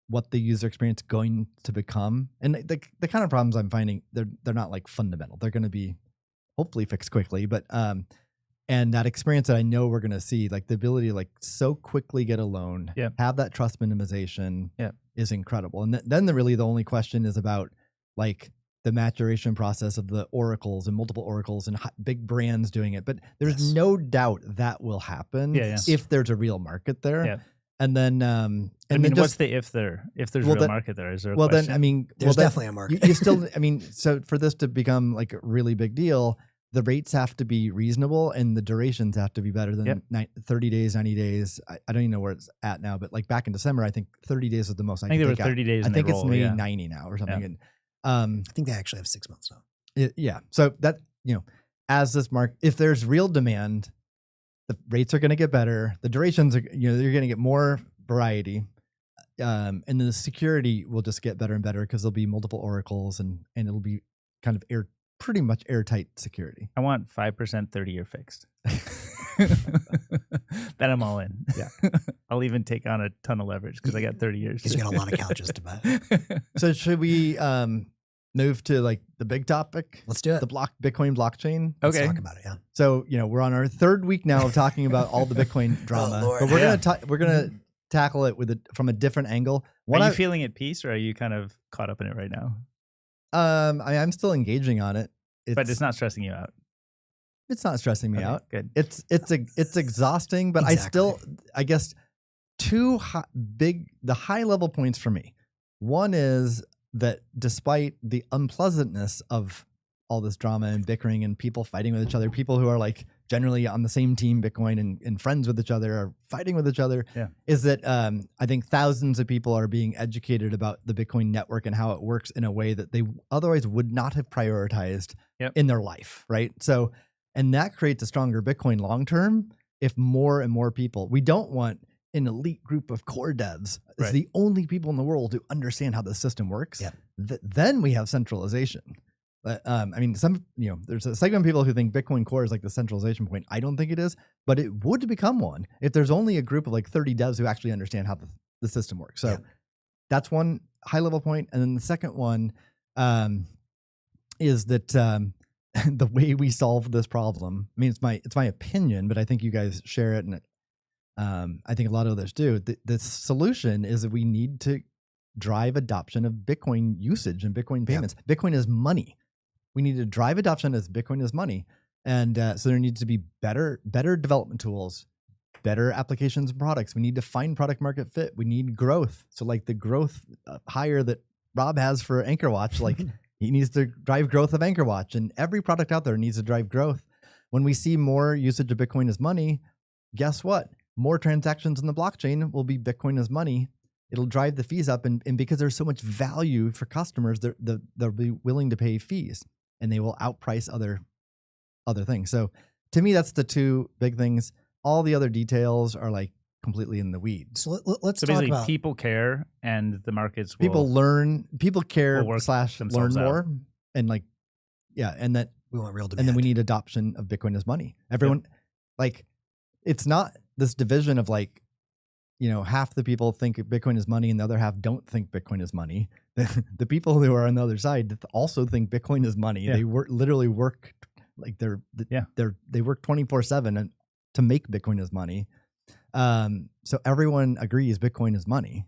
what the user experience is going to become, and the kind of problems I'm finding, they're not like fundamental. They're going to be hopefully fixed quickly, but and that experience that I know we're going to see, like the ability to like so quickly get a loan, have that trust minimization, is incredible. And then the only question is about like the maturation process of the oracles and multiple oracles and big brands doing it. But there's no doubt that will happen if there's a real market there. Yeah. And then, what's the if there? If there's a real market there, is there a question? Then, I mean, there's definitely a market. You still, I mean, so for this to become like a really big deal, the rates have to be reasonable and the durations have to be better than 30 days, 90 days. I don't even know where it's at now, but like back in December, I think 30 days was the most I think there were 30 days. I think it's maybe 90 now or something. Yeah. And, I think they actually have 6 months now. Yeah. So that, as this market, if there's real demand, the rates are going to get better. The durations are, you're going to get more variety. And then the security will just get better and better because there'll be multiple oracles and it'll be kind of pretty much airtight security. I want 5% 30-year fixed. Then I'm all in. Yeah. I'll even take on a ton of leverage because I got 30 years. Because you got a lot of couches to buy. So should we move to like the big topic? Let's do it. The Bitcoin blockchain. Let's talk about it. Yeah. So, we're on our 3rd week now of talking about all the Bitcoin drama, Lord. but we're going to tackle it from a different angle. Are you feeling at peace, or are you kind of caught up in it right now? I'm still engaging on it. But it's not stressing you out. It's not stressing me out. Good. It's exhausting, but I guess the high level points for me. One is that despite the unpleasantness of all this drama and bickering and people fighting with each other, people who are like generally on the same team, Bitcoin, and friends with each other, are fighting with each other, Yeah. is that I think thousands of people are being educated about the Bitcoin network and how it works in a way that they otherwise would not have prioritized in their life, right? So, and that creates a stronger Bitcoin long-term if more and more people, we don't want an elite group of core devs as the only people in the world who understand how the system works. Yeah. Then we have centralization. But I mean, there's a segment of people who think Bitcoin Core is like the centralization point. I don't think it is, but it would become one if there's only a group of like 30 devs who actually understand how the system works. So that's one high level point. And then the second one is that the way we solve this problem, I mean, it's my opinion, but I think you guys share it, and I think a lot of others do. The solution is that we need to drive adoption of Bitcoin usage and Bitcoin payments. Bitcoin is money. We need to drive adoption as Bitcoin is money. And so there needs to be better development tools, better applications and products. We need to find product market fit. We need growth. So like the growth hire that Rob has for AnchorWatch, like he needs to drive growth of AnchorWatch, and every product out there needs to drive growth. When we see more usage of Bitcoin as money, guess what? More transactions in the blockchain will be Bitcoin as money. It'll drive the fees up. And because there's so much value for customers, they'll be willing to pay fees, and they will outprice other things. So to me, that's the two big things. All the other details are like completely in the weeds. So let's So talk basically, about people care, and the markets will, people care will work / learn themselves out. more, and like, and that, we want real demand. and then we need adoption of Bitcoin as money. Everyone, like, it's not this division of like, half the people think Bitcoin is money and the other half don't think Bitcoin is money. The people who are on the other side also think Bitcoin is money. They literally work like they work 24/7 to make Bitcoin as money. So everyone agrees Bitcoin is money,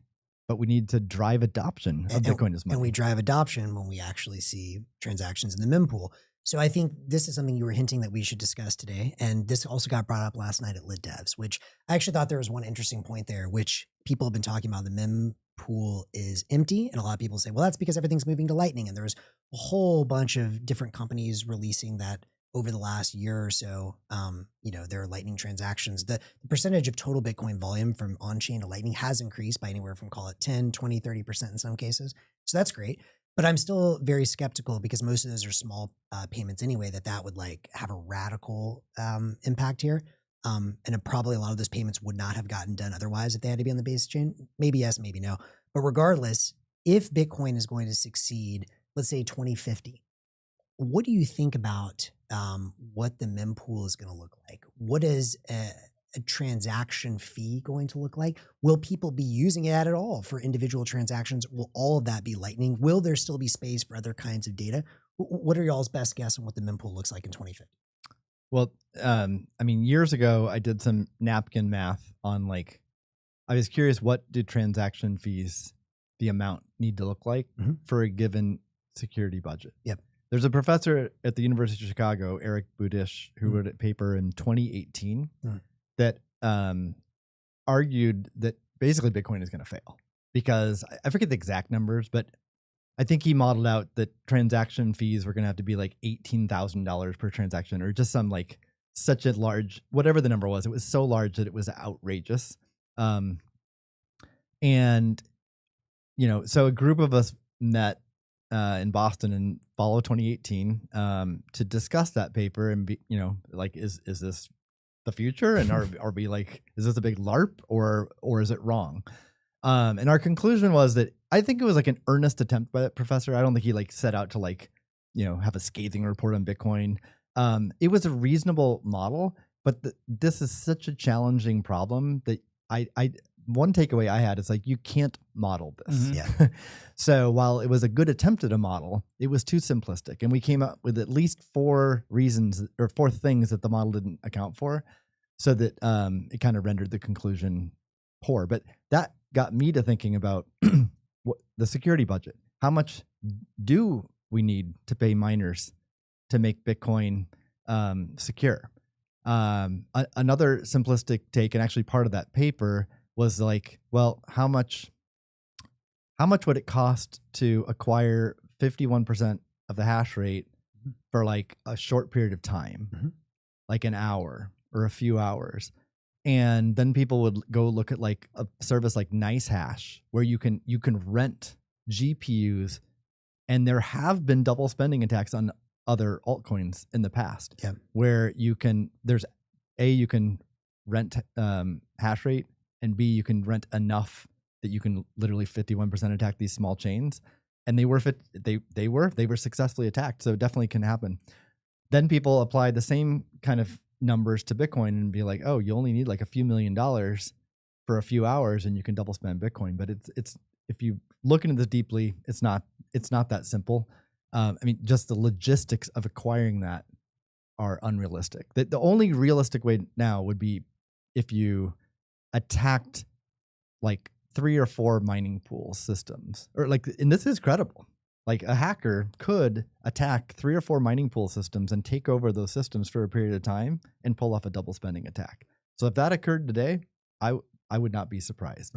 but we need to drive adoption of Bitcoin as money. And we drive adoption when we actually see transactions in the mempool. So I think this is something you were hinting that we should discuss today. And this also got brought up last night at Lit Devs, which I actually thought there was one interesting point there, which people have been talking about. The mempool is empty. And a lot of people say, well, that's because everything's moving to Lightning. And there's a whole bunch of different companies releasing that over the last year or so. There are Lightning transactions. The percentage of total Bitcoin volume from on-chain to Lightning has increased by anywhere from, call it 10, 20, 30% in some cases. So that's great. But I'm still very skeptical because most of those are small payments anyway, that would like have a radical impact here. And probably a lot of those payments would not have gotten done otherwise if they had to be on the base chain. Maybe yes, maybe no. But regardless, if Bitcoin is going to succeed, let's say 2050, what do you think about what the mempool is going to look like? What is a transaction fee going to look like? Will people be using it at all for individual transactions? Will all of that be Lightning? Will there still be space for other kinds of data? What are y'all's best guess on what the mempool looks like in 2050? Well, I mean, years ago, I did some napkin math on like, I was curious, what do transaction fees, the amount, need to look like for a given security budget? Yep. There's a professor at the University of Chicago, Eric Budish, who wrote a paper in 2018 that argued that basically Bitcoin is going to fail, because I forget the exact numbers, but I think he modeled out that transaction fees were going to have to be like $18,000 per transaction, or just some like such a large, whatever the number was. It was so large that it was outrageous. And, so a group of us met in Boston in fall of 2018 to discuss that paper and be, like, is this the future? And are we like, is this a big LARP or is it wrong? And our conclusion was that I think it was like an earnest attempt by that professor. I don't think he like set out to like, have a scathing report on Bitcoin. It was a reasonable model, but this is such a challenging problem that one takeaway I had is like, you can't model this. Yeah. So while it was a good attempt at a model, it was too simplistic. And we came up with at least 4 reasons or 4 things that the model didn't account for, so that it kind of rendered the conclusion poor. But that got me to thinking about the security budget. How much do we need to pay miners to make Bitcoin secure? Another simplistic take, and actually part of that paper, was like, well, how much would it cost to acquire 51% of the hash rate for like a short period of time? like an hour or a few hours. And then people would go look at like a service like NiceHash, where you can rent GPUs, and there have been double spending attacks on other altcoins in the past. Yeah. Where you can rent hash rate, and B, you can rent enough that you can literally 51% attack these small chains. And they were successfully attacked. So it definitely can happen. Then people apply the same kind of numbers to Bitcoin and be like, oh, you only need like a few $1 million for a few hours and you can double spend Bitcoin. But it's if you look into this deeply, it's not that simple. I mean, just the logistics of acquiring that are unrealistic. The only realistic way now would be if you attacked like 3 or 4 mining pool systems, or like, and this is credible. Like a hacker could attack 3 or 4 mining pool systems and take over those systems for a period of time and pull off a double spending attack. So if that occurred today, I would not be surprised.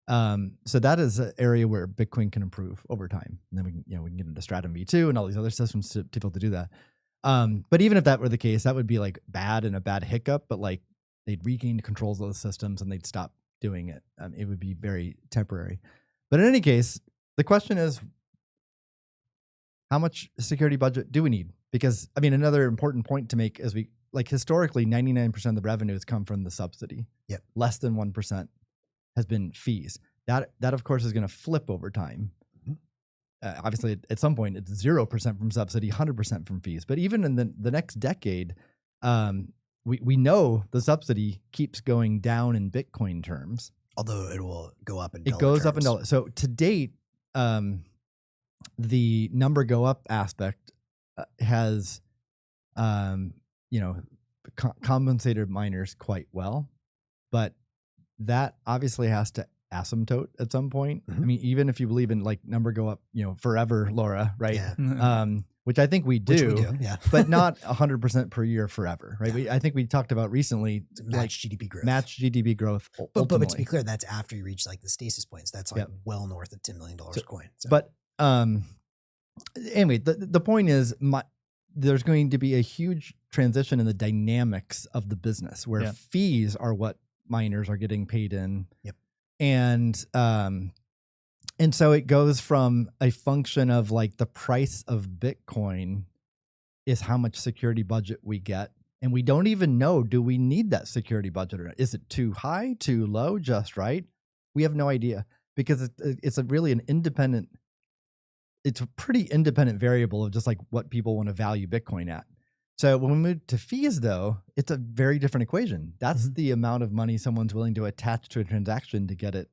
So that is an area where Bitcoin can improve over time. And then we can get into Stratum V2 and all these other systems to be able to do that. But even if that were the case, that would be like bad and a bad hiccup, but like they'd regain controls of those systems and they'd stop doing it. It would be very temporary. But in any case, the question is, how much security budget do we need? Because I mean, another important point to make is historically 99% of the revenues come from the subsidy. Yep. Less than 1% has been fees. That of course is going to flip over time. Obviously, at some point, it's 0% from subsidy, 100% from fees. But even in the next decade, we know the subsidy keeps going down in Bitcoin terms. Although it will go up in dollar terms. It goes up in dollar. So to date, the number go up aspect has, compensated miners quite well, but that obviously has to asymptote at some point. I mean, even if you believe in like number go up, forever, Laura, right? Yeah. Which I think we do, yeah. but not 100% per year forever, right? Yeah. I think we talked about recently, match GDP growth. Match GDP growth. But to be clear, that's after you reach like the stasis points. That's like well north of $10 million a coin. So. But anyway, the point is, there's going to be a huge transition in the dynamics of the business where fees are what miners are getting paid in. Yep. And so it goes from a function of like the price of Bitcoin is how much security budget we get. And we don't even know, do we need that security budget or not? Is it too high, too low, just right? We have no idea, because it's a pretty independent variable of just like what people want to value Bitcoin at. So when we move to fees, though, it's a very different equation. That's the amount of money someone's willing to attach to a transaction to get it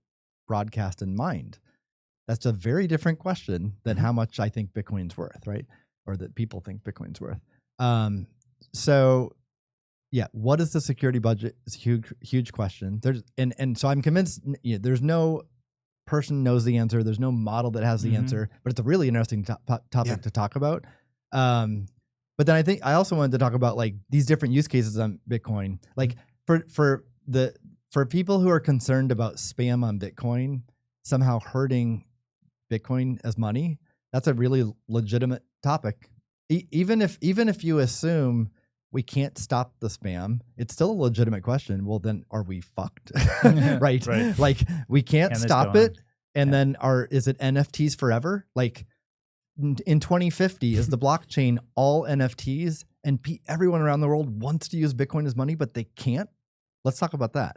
broadcast and mined. That's a very different question than how much I think Bitcoin's worth, right? Or that people think Bitcoin's worth. So yeah, what is the security budget? It's a huge question. So I'm convinced there's no person knows the answer. There's no model that has the answer, but it's a really interesting topic to talk about. But then I also wanted to talk about like these different use cases on Bitcoin. Like for people who are concerned about spam on Bitcoin somehow hurting Bitcoin as money, that's a really legitimate topic. Even if you assume we can't stop the spam, it's still a legitimate question. Well, then are we fucked? right? Like we can't stop it. And then is it NFTs forever? Like in 2050, is the blockchain all NFTs and everyone around the world wants to use Bitcoin as money, but they can't? Let's talk about that.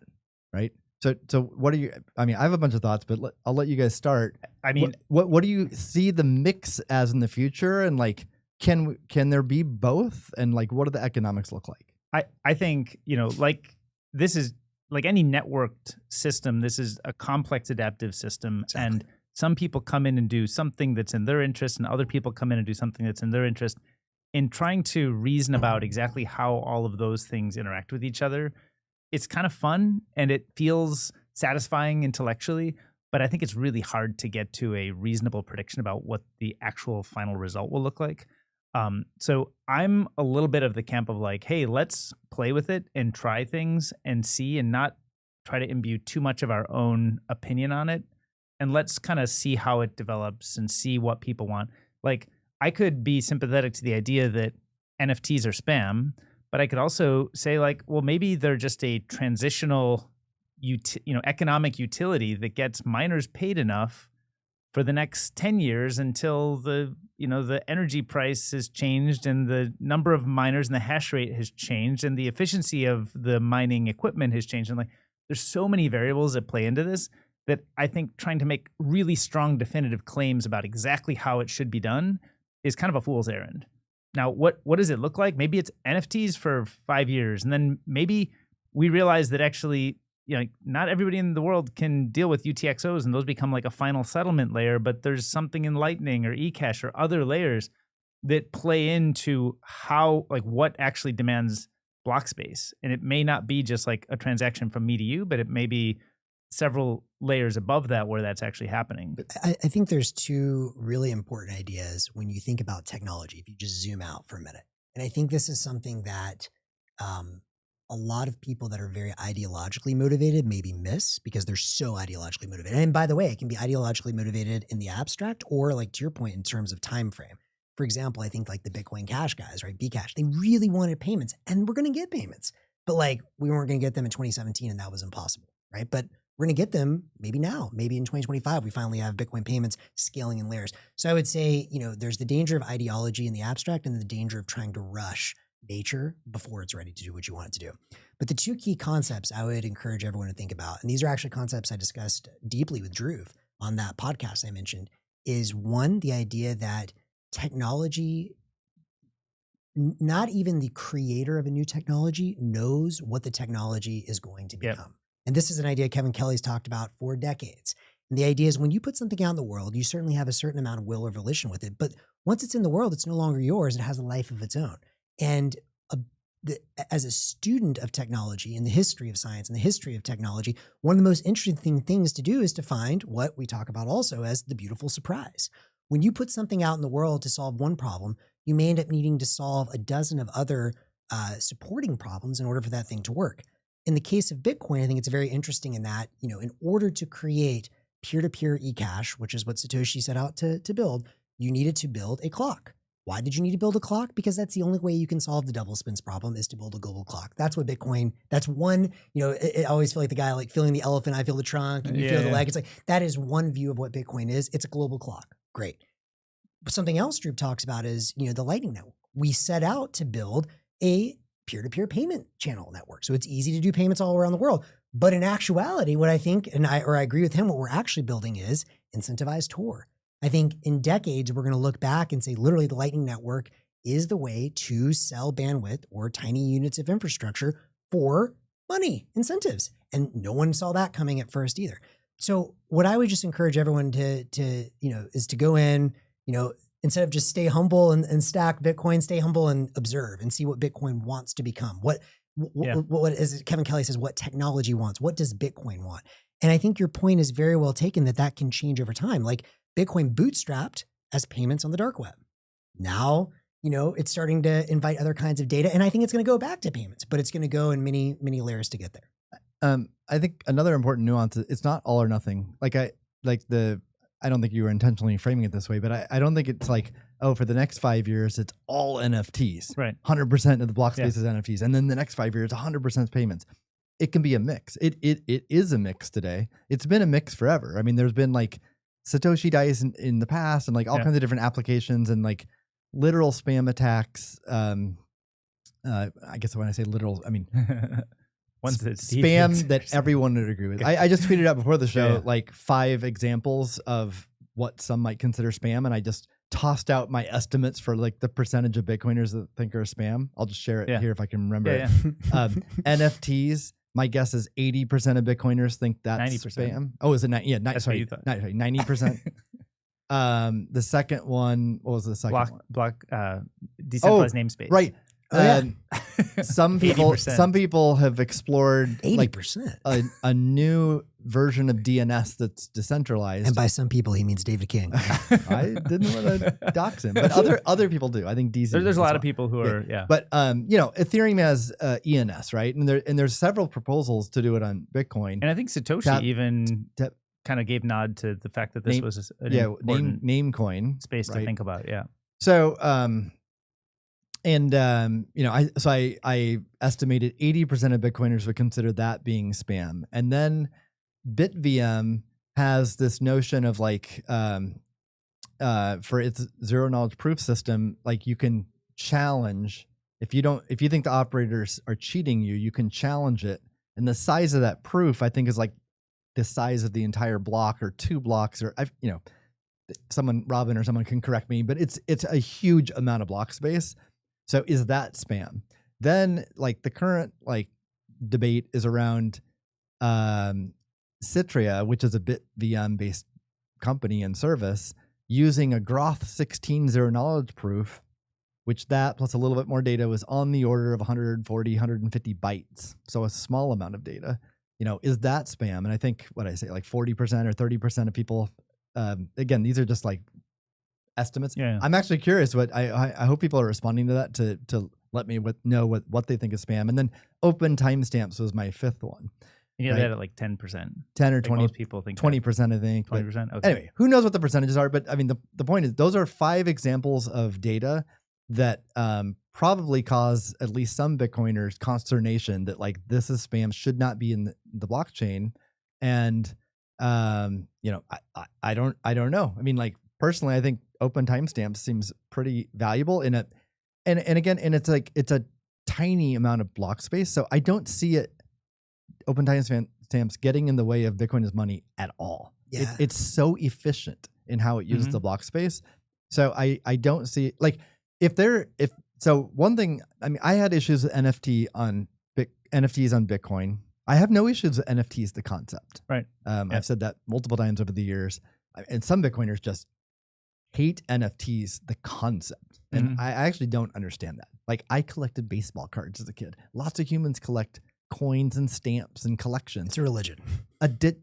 Right. So what are you, I mean, I have a bunch of thoughts, but I'll let you guys start. I mean, what do you see the mix as in the future? And like, can there be both? And like, what do the economics look like? I think, like this is like any networked system, this is a complex adaptive system. Exactly. And some people come in and do something that's in their interest, and other people come in and do something that's in their interest. In trying to reason about exactly how all of those things interact with each other, it's kind of fun and it feels satisfying intellectually, but I think it's really hard to get to a reasonable prediction about what the actual final result will look like. So I'm a little bit of the camp of like, hey, let's play with it and try things and see, and not try to imbue too much of our own opinion on it. And let's kind of see how it develops and see what people want. Like, I could be sympathetic to the idea that NFTs are spam, But I could also say like, well, maybe they're just a transitional, economic utility that gets miners paid enough for the next 10 years until the energy price has changed and the number of miners and the hash rate has changed and the efficiency of the mining equipment has changed. And like, there's so many variables that play into this that I think trying to make really strong definitive claims about exactly how it should be done is kind of a fool's errand. Now, what does it look like? Maybe it's NFTs for 5 years, and then maybe we realize that actually, not everybody in the world can deal with UTXOs, and those become like a final settlement layer. But there's something in Lightning or eCash or other layers that play into how, like, what actually demands block space, and it may not be just like a transaction from me to you, but it may be several layers above that where that's actually happening. I think there's two really important ideas when you think about technology, if you just zoom out for a minute. And I think this is something that a lot of people that are very ideologically motivated maybe miss because they're so ideologically motivated. And by the way, it can be ideologically motivated in the abstract or, like to your point, in terms of time frame. For example, I think like the Bitcoin Cash guys, right? Bcash, they really wanted payments, and we're going to get payments. But like, we weren't going to get them in 2017, and that was impossible, right? But we're going to get them maybe now, maybe in 2025, we finally have Bitcoin payments scaling in layers. So I would say, there's the danger of ideology in the abstract and the danger of trying to rush nature before it's ready to do what you want it to do. But the two key concepts I would encourage everyone to think about, and these are actually concepts I discussed deeply with Drew on that podcast I mentioned, is one, the idea that technology, not even the creator of a new technology knows what the technology is going to become. Yep. And this is an idea Kevin Kelly's talked about for decades. And the idea is when you put something out in the world, you certainly have a certain amount of will or volition with it. But once it's in the world, it's no longer yours. It has a life of its own. And as a student of technology in the history of science and the history of technology, one of the most interesting things to do is to find what we talk about also as the beautiful surprise. When you put something out in the world to solve one problem, you may end up needing to solve a dozen of other supporting problems in order for that thing to work. In the case of Bitcoin, I think it's very interesting in that, in order to create peer-to-peer eCash, which is what Satoshi set out to build, you needed to build a clock. Why did you need to build a clock? Because that's the only way you can solve the double spins problem is to build a global clock. That's what Bitcoin, that's one, I always feel like the guy like feeling the elephant, I feel the trunk, and you feel the leg. It's like, that is one view of what Bitcoin is. It's a global clock. Great. But something else Drew talks about is, the Lightning Network. We set out to build a peer-to-peer payment channel network. So it's easy to do payments all around the world. But in actuality, what I think, I agree with him, what we're actually building is incentivized Tor. I think in decades, we're going to look back and say, literally, the Lightning Network is the way to sell bandwidth or tiny units of infrastructure for money, incentives. And no one saw that coming at first either. So what I would just encourage everyone to is to go in, instead of just stay humble and stack Bitcoin, stay humble and observe and see what Bitcoin wants to become. What as Kevin Kelly says, what technology wants, what does Bitcoin want? And I think your point is very well taken that can change over time. Like Bitcoin bootstrapped as payments on the dark web. Now, it's starting to invite other kinds of data. And I think it's going to go back to payments, but it's going to go in many, many layers to get there. I think another important nuance is it's not all or nothing. I don't think you were intentionally framing it this way, but I don't think it's like, oh, for the next 5 years, it's all NFTs. Right. 100% of the block space is NFTs. And then the next 5 years, 100% payments. It can be a mix. It is a mix today. It's been a mix forever. I mean, there's been like Satoshi dice in the past and like all kinds of different applications and like literal spam attacks. I guess when I say literal, I mean spam that everyone would agree with. I just tweeted out before the show like 5 examples of what some might consider spam, and I just tossed out my estimates for like the percentage of Bitcoiners that think are spam. I'll just share it here if I can remember it. NFTs. My guess is 80% of Bitcoiners think that's 90%. Spam. Oh, is it 90? Yeah, that's what you thought. 90%. The second one, what was the second one? Block, decentralized namespace. Right. Some people have explored 80%. Like a new version of DNS that's decentralized. And by some people, he means David King. I didn't want to dox him, but other people do. I think DZ. There's a lot of people who are But Ethereum has ENS, right? And there's several proposals to do it on Bitcoin. And I think Satoshi kind of gave nod to the fact that this was an important Namecoin space to think about. Yeah. So you know, I estimated 80% of Bitcoiners would consider that being spam. And then BitVM has this notion of like, for its zero knowledge proof system, like you can challenge if you think the operators are cheating you, you can challenge it. And the size of that proof, I think, is like the size of the entire block or 2 blocks, or you know, Robin or someone can correct me, but it's a huge amount of block space. So is that spam? Then like the current like debate is around Citria, which is a BitVM based company and service, using a Groth 16 zero knowledge proof, which that plus a little bit more data was on the order of 140, 150 bytes. So a small amount of data. You know, is that spam? And I think what I say, like 40% or 30% of people, again, these are just like estimates. Yeah. I'm actually curious what I hope people are responding to that to let me know what they think is spam. And then open timestamps was my 5th one. You have right? that at like 10%. 10 or Like 20 most people think 20%, I think. 20%. Okay. Anyway, who knows what the percentages are? But I mean, the point is, those are 5 examples of data that probably cause at least some Bitcoiners consternation that like this is spam, should not be in the blockchain. And you know, I don't know. I mean, like personally, I think open timestamps seems pretty valuable in it. And again, and it's like it's a tiny amount of block space, so I don't see it open timestamps getting in the way of Bitcoin as money at all. Yeah. It's so efficient in how it uses the block space. So I don't see like so one thing, I mean, I had issues with NFTs on Bitcoin. I have no issues with NFTs, the concept. Right. I've said that multiple times over the years, and some Bitcoiners just hate NFTs, the concept. And I actually don't understand that. Like I collected baseball cards as a kid. Lots of humans collect coins and stamps and collections. It's a religion.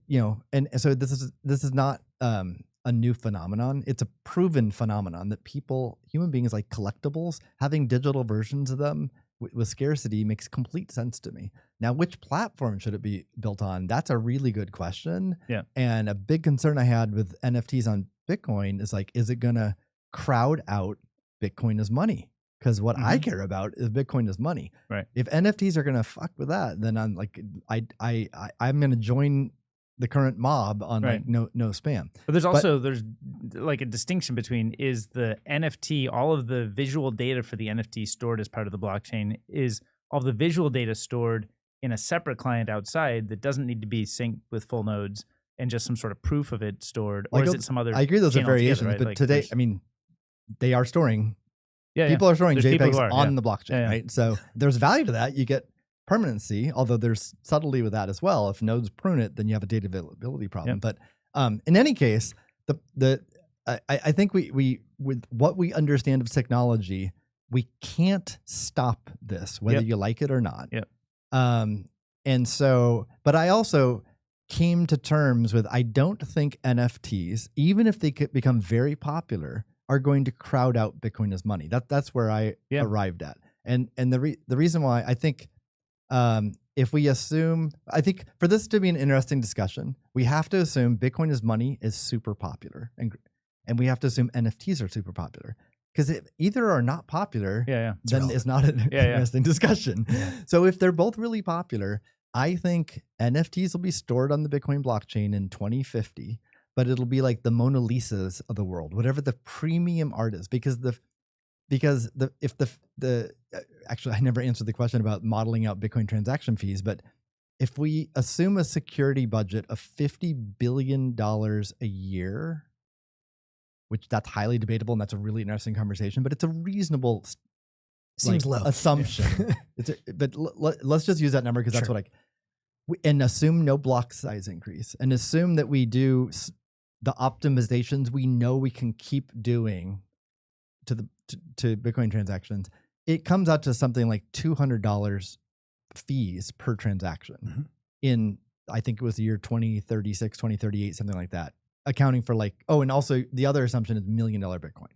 You know, and so this is not a new phenomenon. It's a proven phenomenon that human beings like collectibles. Having digital versions of them with scarcity makes complete sense to me. Now, which platform should it be built on? That's a really good question. Yeah. And a big concern I had with NFTs on Bitcoin is like, is it going to crowd out Bitcoin as money? Because what I care about is Bitcoin as money. Right. If NFTs are going to fuck with that, then I'm like, I'm going to join the current mob on like no spam. But there's like a distinction between, is the NFT, all of the visual data for the NFT stored as part of the blockchain, is all the visual data stored in a separate client outside that doesn't need to be synced with full nodes and just some sort of proof of it stored, or is it some other? I agree, those are variations, right? but like today, I mean, they are storing. Yeah, people are storing there's JPEGs on the blockchain, Yeah. right? So there's value to that. You get permanency, although there's subtlety with that as well. If nodes prune it, then you have a data availability problem. But in any case, I think we with what we understand of technology, we can't stop this, whether you like it or not. And so, but I also came to terms with, I don't think NFTs, even if they could become very popular, are going to crowd out Bitcoin as money. That's where I arrived at. And the reason why I think, if we assume, I think for this to be an interesting discussion, we have to assume Bitcoin as money is super popular, and we have to assume NFTs are super popular. Because if either are not popular, then it's not an interesting discussion. So if they're both really popular, I think NFTs will be stored on the Bitcoin blockchain in 2050, but it'll be like the Mona Lisas of the world, whatever the premium art is, actually, I never answered the question about modeling out Bitcoin transaction fees, but if we assume a security budget of $50 billion a year, which that's highly debatable, and that's a really interesting conversation, but it's a reasonable seems low assumption. But let's just use that number because that's what and assume no block size increase, and assume that we do the optimizations we know we can keep doing to Bitcoin transactions. It comes out to something like $200 fees per transaction in, I think it was the year 2036, 2038, something like that, accounting for like, and also the other assumption is $1 million Bitcoin.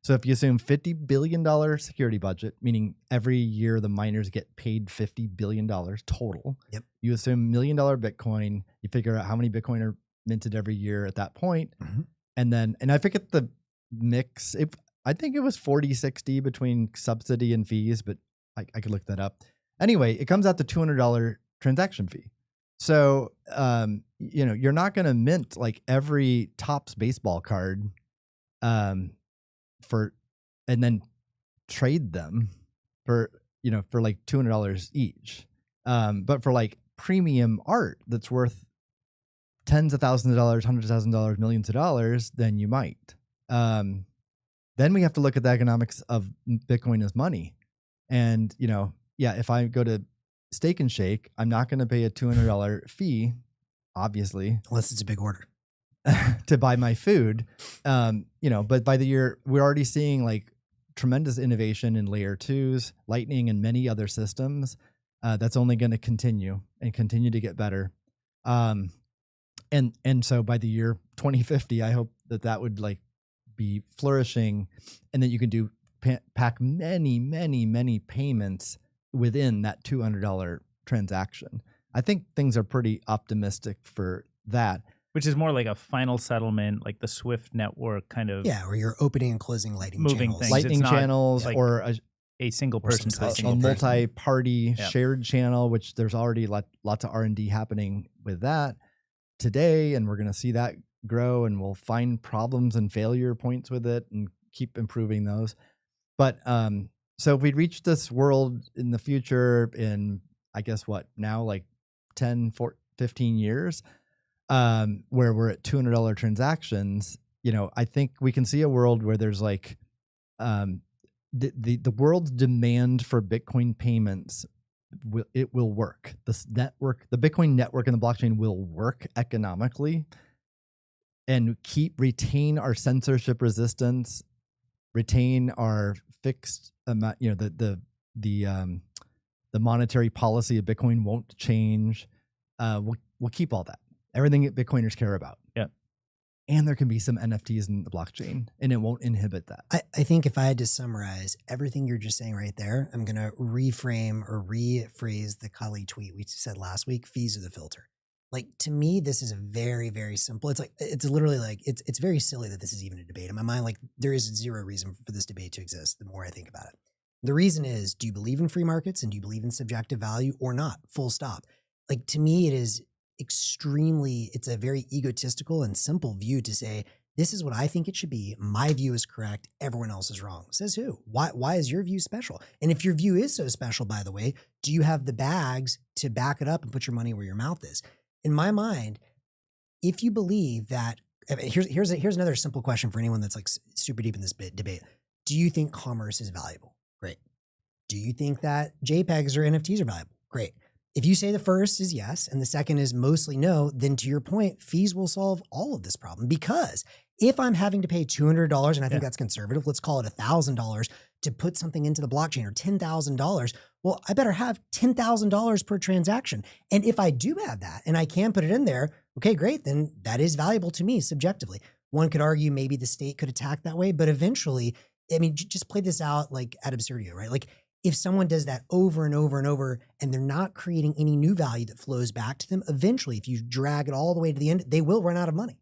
So if you assume $50 billion security budget, meaning every year the miners get paid $50 billion total, you assume $1 million Bitcoin, you figure out how many Bitcoin are minted every year at that point. And I forget the mix. I think it was 40-60 between subsidy and fees, but I could look that up. Anyway, it comes out to $200 transaction fee. So, you're not going to mint like every Topps baseball card and then trade them for like $200 each. But for like premium art that's worth tens of thousands of dollars, hundreds of thousands of dollars, millions of dollars, then you might. Then we have to look at the economics of Bitcoin as money. And, if I go to Steak and Shake, I'm not going to pay a $200 fee, obviously. Unless it's a big order. To buy my food. But by the year, we're already seeing like tremendous innovation in layer 2s, Lightning, and many other systems. That's only going to continue to get better. And so by the year 2050, I hope that would like be flourishing, and that you can pack many, many, many payments within that $200 transaction. I think things are pretty optimistic for that. Which is more like a final settlement, like the Swift network kind of. Yeah, where you're opening and closing Lightning moving channels. things. Lightning channels, like or a single person to a a single person. multi-party shared channel, which there's already lots of R&D happening with that today, and we're going to see that grow, and we'll find problems and failure points with it and keep improving those. But so if we reach this world in the future in, I guess now, like 10, 15 years, where we're at $200 transactions, I think we can see a world where there's like the world's demand for Bitcoin payments will work. This network, the Bitcoin network and the blockchain will work economically, and retain our censorship resistance, retain our fixed amount. The monetary policy of Bitcoin won't change. We'll keep all that. Everything that Bitcoiners care about. Yeah. And there can be some NFTs in the blockchain, and it won't inhibit that. I think if I had to summarize everything you're just saying right there, I'm going to reframe or rephrase the Kali tweet we said last week. Fees are the filter. Like, to me, this is a very, very simple. It's literally like, it's very silly that this is even a debate. In my mind, like, there is zero reason for this debate to exist the more I think about it. The reason is, do you believe in free markets and do you believe in subjective value or not? Full stop. Like, to me, it's a very egotistical and simple view to say, this is what I think it should be. My view is correct. Everyone else is wrong. Says who? Why is your view special? And if your view is so special, by the way, do you have the bags to back it up and put your money where your mouth is? In my mind, if you believe that, here's another simple question for anyone that's like super deep in this debate. Do you think commerce is valuable? Great. Do you think that JPEGs or NFTs are valuable? Great. If you say the first is yes and the second is mostly no, then to your point, fees will solve all of this problem. Because if I'm having to pay $200, and I think that's conservative, let's call it $1,000 to put something into the blockchain, or $10,000, well, I better have $10,000 per transaction. And if I do have that and I can put it in there, okay, great, then that is valuable to me subjectively. One could argue maybe the state could attack that way, but eventually, I mean, just play this out like ad absurdum, right? Like, if someone does that over and over and over, and they're not creating any new value that flows back to them, eventually, if you drag it all the way to the end, they will run out of money.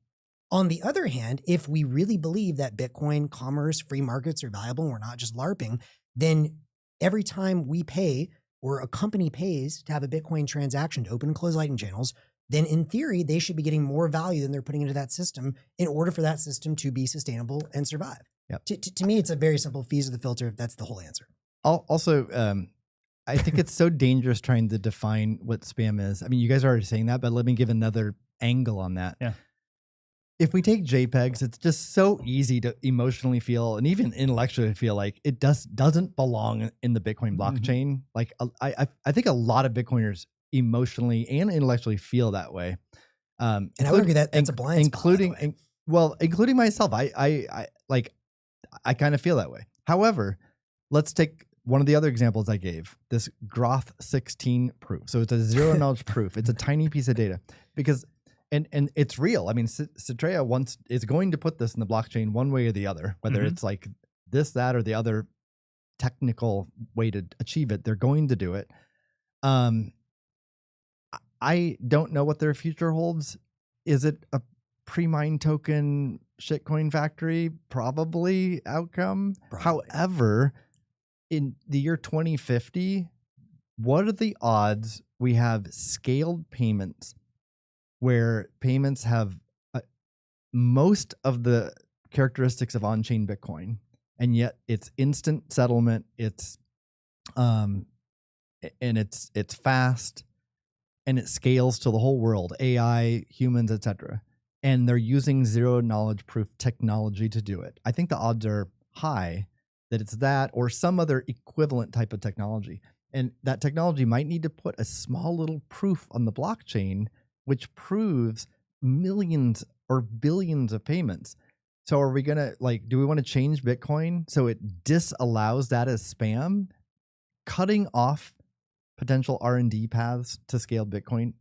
On the other hand, if we really believe that Bitcoin, commerce, free markets are valuable, and we're not just LARPing, then every time we pay, or a company pays to have a Bitcoin transaction to open and close Lightning channels, then in theory, they should be getting more value than they're putting into that system in order for that system to be sustainable and survive. Yep. To me, it's a very simple fees of the filter. That's the whole answer. Also, I think it's so dangerous trying to define what spam is. I mean, you guys are already saying that, but let me give another angle on that. Yeah. If we take JPEGs, it's just so easy to emotionally feel and even intellectually feel like it doesn't belong in the Bitcoin blockchain. Like I think a lot of Bitcoiners emotionally and intellectually feel that way. And I would argue that that's a blind spot, including myself. I kind of feel that way. However, let's take one of the other examples I gave, this Groth 16 proof. So it's a zero knowledge proof. It's a tiny piece of data because, and it's real. I mean, Citrea is going to put this in the blockchain one way or the other, whether it's like this, that, or the other technical way to achieve it. They're going to do it. I don't know what their future holds. Is it a pre-mine token? shitcoin factory probably outcome. Probably. However, in the year 2050, what are the odds we have scaled payments where payments have most of the characteristics of on-chain Bitcoin, and yet it's instant settlement, it's fast, and it scales to the whole world, AI, humans, etc. And they're using zero knowledge proof technology to do it. I think the odds are high that it's that or some other equivalent type of technology. And that technology might need to put a small little proof on the blockchain, which proves millions or billions of payments. So are we going to do we want to change Bitcoin so it disallows that as spam, cutting off potential R&D paths to scale Bitcoin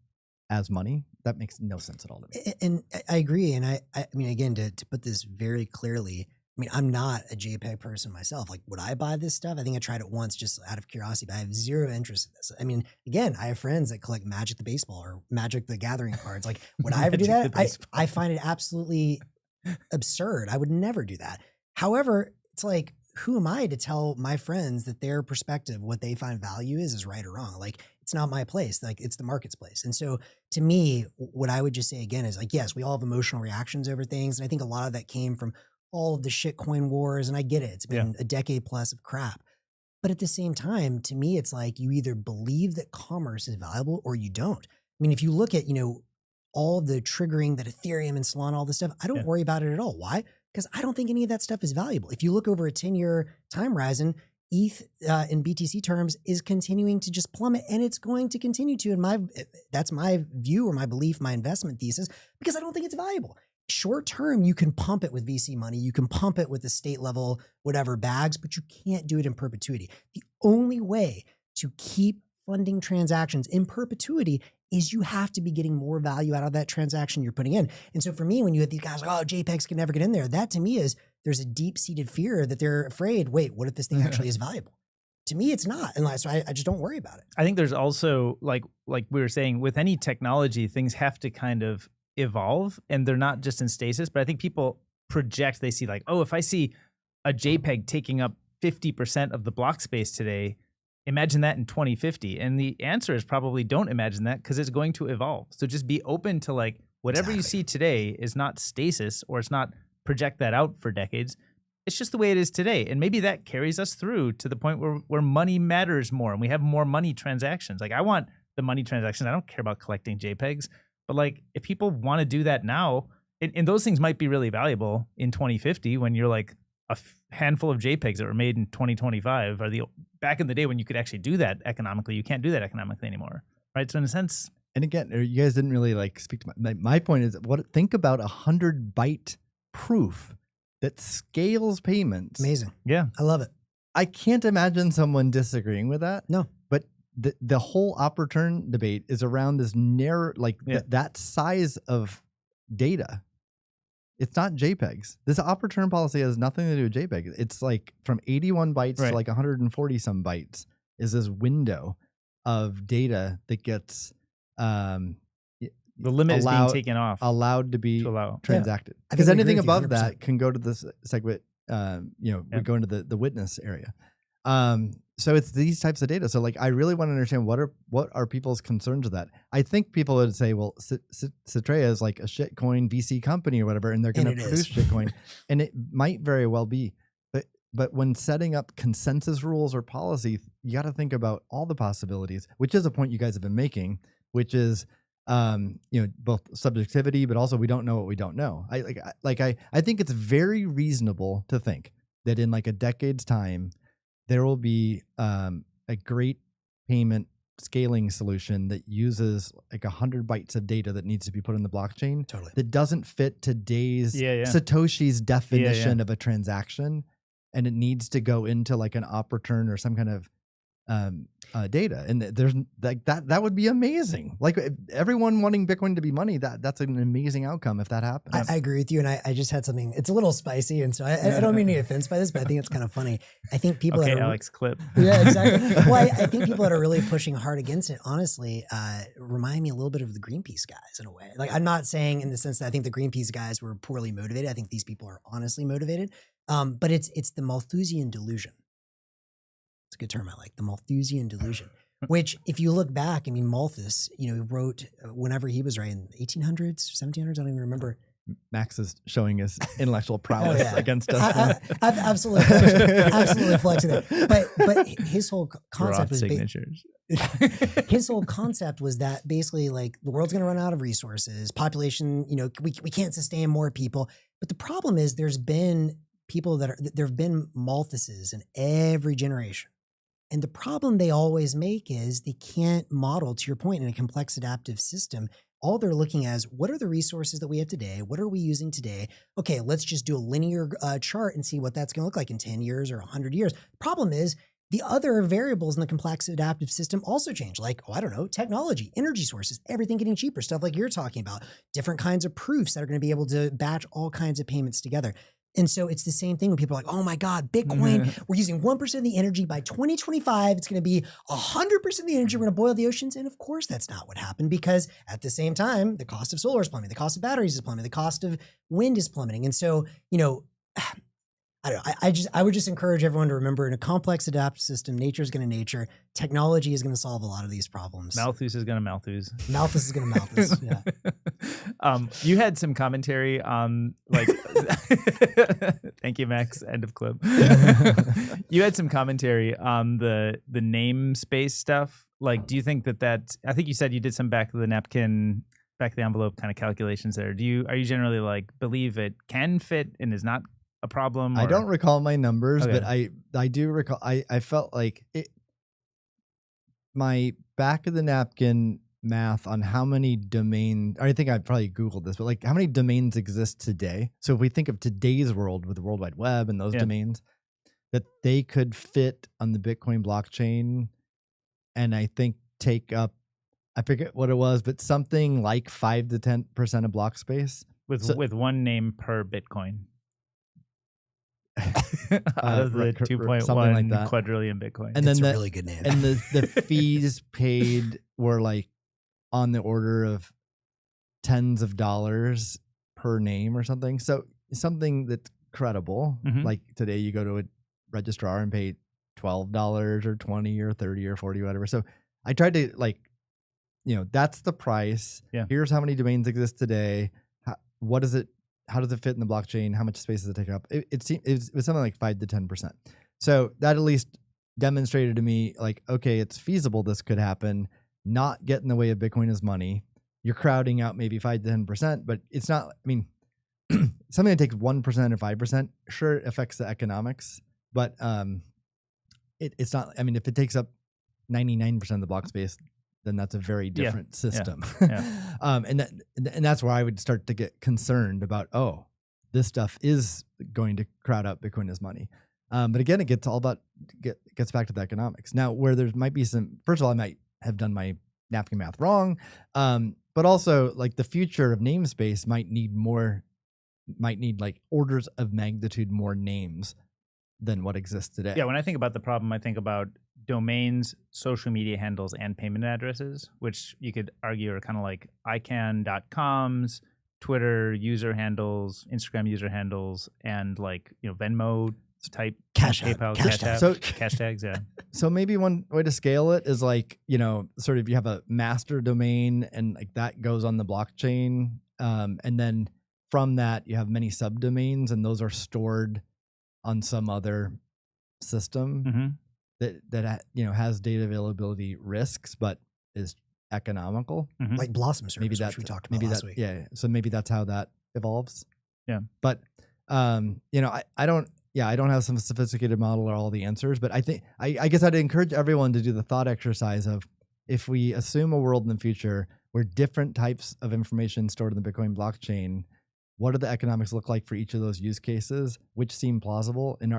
as money? That makes no sense at all to me. And I agree. And I mean, again, to put this very clearly, I mean, I'm not a JPEG person myself. Like, would I buy this stuff? I think I tried it once just out of curiosity, but I have zero interest in this. I mean, again, I have friends that collect Magic the Baseball or Magic the Gathering cards. Like, would I ever do that? I find it absolutely absurd. I would never do that. However, it's like, who am I to tell my friends that their perspective, what they find value is right or wrong? Like, it's not my place. Like, it's the market's place. And so to me, what I would just say again is like, yes, we all have emotional reactions over things. And I think a lot of that came from all of the shitcoin wars. And I get it. It's been a decade plus of crap. But at the same time, to me, it's like you either believe that commerce is valuable or you don't. I mean, if you look at, all the triggering that Ethereum and Solana, all this stuff, I don't worry about it at all. Why? Because I don't think any of that stuff is valuable. If you look over a 10-year time horizon, ETH in BTC terms is continuing to just plummet, and it's going to continue to. And that's my view or my belief, my investment thesis, because I don't think it's valuable. Short term, you can pump it with VC money, you can pump it with the state level, whatever bags, but you can't do it in perpetuity. The only way to keep funding transactions in perpetuity is you have to be getting more value out of that transaction you're putting in. And so for me, when you have these guys like, oh, JPEGs can never get in there, that to me is there's a deep-seated fear that they're afraid, wait, what if this thing actually is valuable? To me, it's not, unless I just don't worry about it. I think there's also, like we were saying, with any technology, things have to kind of evolve, and they're not just in stasis. But I think people project, they see like, oh, if I see a JPEG taking up 50% of the block space today, imagine that in 2050. And the answer is probably don't imagine that, because it's going to evolve. So just be open to like whatever you see today is not stasis, or it's not project that out for decades. It's just the way it is today. And maybe that carries us through to the point where money matters more and we have more money transactions. Like, I want the money transactions. I don't care about collecting JPEGs. But like, if people want to do that now, and those things might be really valuable in 2050 when you're like a handful of JPEGs that were made in 2025 or back in the day when you could actually do that economically. You can't do that economically anymore, right? So in a sense, and again, you guys didn't really speak to my point is think about 100 byte proof that scales payments. Amazing. Yeah, I love it. I can't imagine someone disagreeing with that. No. But the whole op return debate is around this narrow, that size of data. It's not JPEGs. This op return policy has nothing to do with JPEG. It's like from 81 bytes to like 140 some bytes is this window of data that gets the limit is being taken off, allowed to be transacted. Yeah. Because anything above that can go to this segment. We go into the witness area. So it's these types of data. So like, I really want to understand what are people's concerns with that. I think people would say, well, Citrea is like a shitcoin VC company or whatever, and they're going to produce shitcoin, and it might very well be. But when setting up consensus rules or policy, you got to think about all the possibilities, which is a point you guys have been making, which is both subjectivity, but also we don't know what we don't know. I think it's very reasonable to think that in like a decade's time, there will be a great payment scaling solution that uses like 100 bytes of data that needs to be put in the blockchain that doesn't fit today's Satoshi's definition of a transaction. And it needs to go into like an op return or some kind of data, and there's like that would be amazing. Like everyone wanting Bitcoin to be money, that's an amazing outcome if that happens. I agree with you, and I just had something. It's a little spicy, and so I don't mean any offense by this, but I think it's kind of funny. I think people okay, that are, Alex, clip. Yeah, exactly. Well, I think people that are really pushing hard against it, honestly, remind me a little bit of the Greenpeace guys in a way. Like, I'm not saying in the sense that I think the Greenpeace guys were poorly motivated. I think these people are honestly motivated, but it's the Malthusian delusion. It's a good term I like, the Malthusian delusion, which if you look back, I mean, Malthus, he wrote whenever he was writing, 1800s, 1700s, I don't even remember. Max is showing his intellectual prowess against us. Absolutely, absolutely flexing it. But his whole concept was signatures. His whole concept was that basically, like, the world's going to run out of resources, population, we can't sustain more people. But the problem is, there have been Malthuses in every generation. And the problem they always make is they can't model, to your point, in a complex adaptive system. All they're looking at is, what are the resources that we have today? What are we using today? Okay, let's just do a linear chart and see what that's going to look like in 10 years or 100 years. The problem is the other variables in the complex adaptive system also change. Like, I don't know, technology, energy sources, everything getting cheaper, stuff like you're talking about, different kinds of proofs that are going to be able to batch all kinds of payments together. And so it's the same thing when people are like, oh my God, Bitcoin, we're using 1% of the energy. By 2025, it's going to be 100% of the energy. We're going to boil the oceans. And of course, that's not what happened, because at the same time, the cost of solar is plummeting, the cost of batteries is plummeting, the cost of wind is plummeting. And so, I don't know. I would just encourage everyone to remember, in a complex adaptive system, nature is going to nature. Technology is going to solve a lot of these problems. Malthus is going to Malthus. Malthus is going to Malthus. Yeah. You had some commentary on, like, thank you, Max. End of clip. You had some commentary on the namespace stuff. Like, do you think that I think you said you did some back of the napkin, back of the envelope kind of calculations there. Are you generally like believe it can fit and is not a problem? Or? I don't recall my numbers, Okay. but I do recall. I felt like my back of the napkin math on how many domains. I think I probably Googled this, but like how many domains exist today. So if we think of today's world with the World Wide Web and those domains, that they could fit on the Bitcoin blockchain, and I think take up, I forget what it was, but something like 5 to 10% of block space with one name per Bitcoin. Out of the 2.1 like that. quadrillion Bitcoin. And it's then a really good name. And the fees paid were like on the order of tens of dollars per name or something. So something that's credible. Mhm. Like today you go to a registrar and pay $12 or 20 or 30 or 40, whatever. So I tried to that's the price. Yeah. Here's how many domains exist today. What is it? How does it fit in the blockchain? How much space does it take up? It was something like 5 to 10%. So that at least demonstrated to me, like, okay, it's feasible this could happen, not get in the way of Bitcoin as money. You're crowding out maybe 5 to 10%, but it's not, I mean, something that takes 1% or 5%, sure, it affects the economics, but it's not, I mean, if it takes up 99% of the block space, then that's a very different system. Yeah. And that's where I would start to get concerned about, this stuff is going to crowd out Bitcoin as money. But again, it gets back to the economics. Now, where there might be some, first of all, I might have done my napkin math wrong. But also, like, the future of namespace might need like orders of magnitude more names than what exists today. Yeah, when I think about the problem, I think about domains, social media handles, and payment addresses, which you could argue are kind of like ican.coms, Twitter user handles, Instagram user handles, and like, Venmo type, Cash App, PayPal, Cash Cash App, So- cash tags, yeah. So maybe one way to scale it is like, sort of you have a master domain and like that goes on the blockchain. And then from that you have many subdomains and those are stored on some other system Mm-hmm. that has data availability risks, but is economical. Mm-hmm. Like Blossom Service, Maybe which that's we talked about last week. Yeah. So maybe that's how that evolves. Yeah. But, I don't have some sophisticated model or all the answers, but I think, I guess I'd encourage everyone to do the thought exercise of, if we assume a world in the future where different types of information stored in the Bitcoin blockchain, what do the economics look like for each of those use cases, which seem plausible, and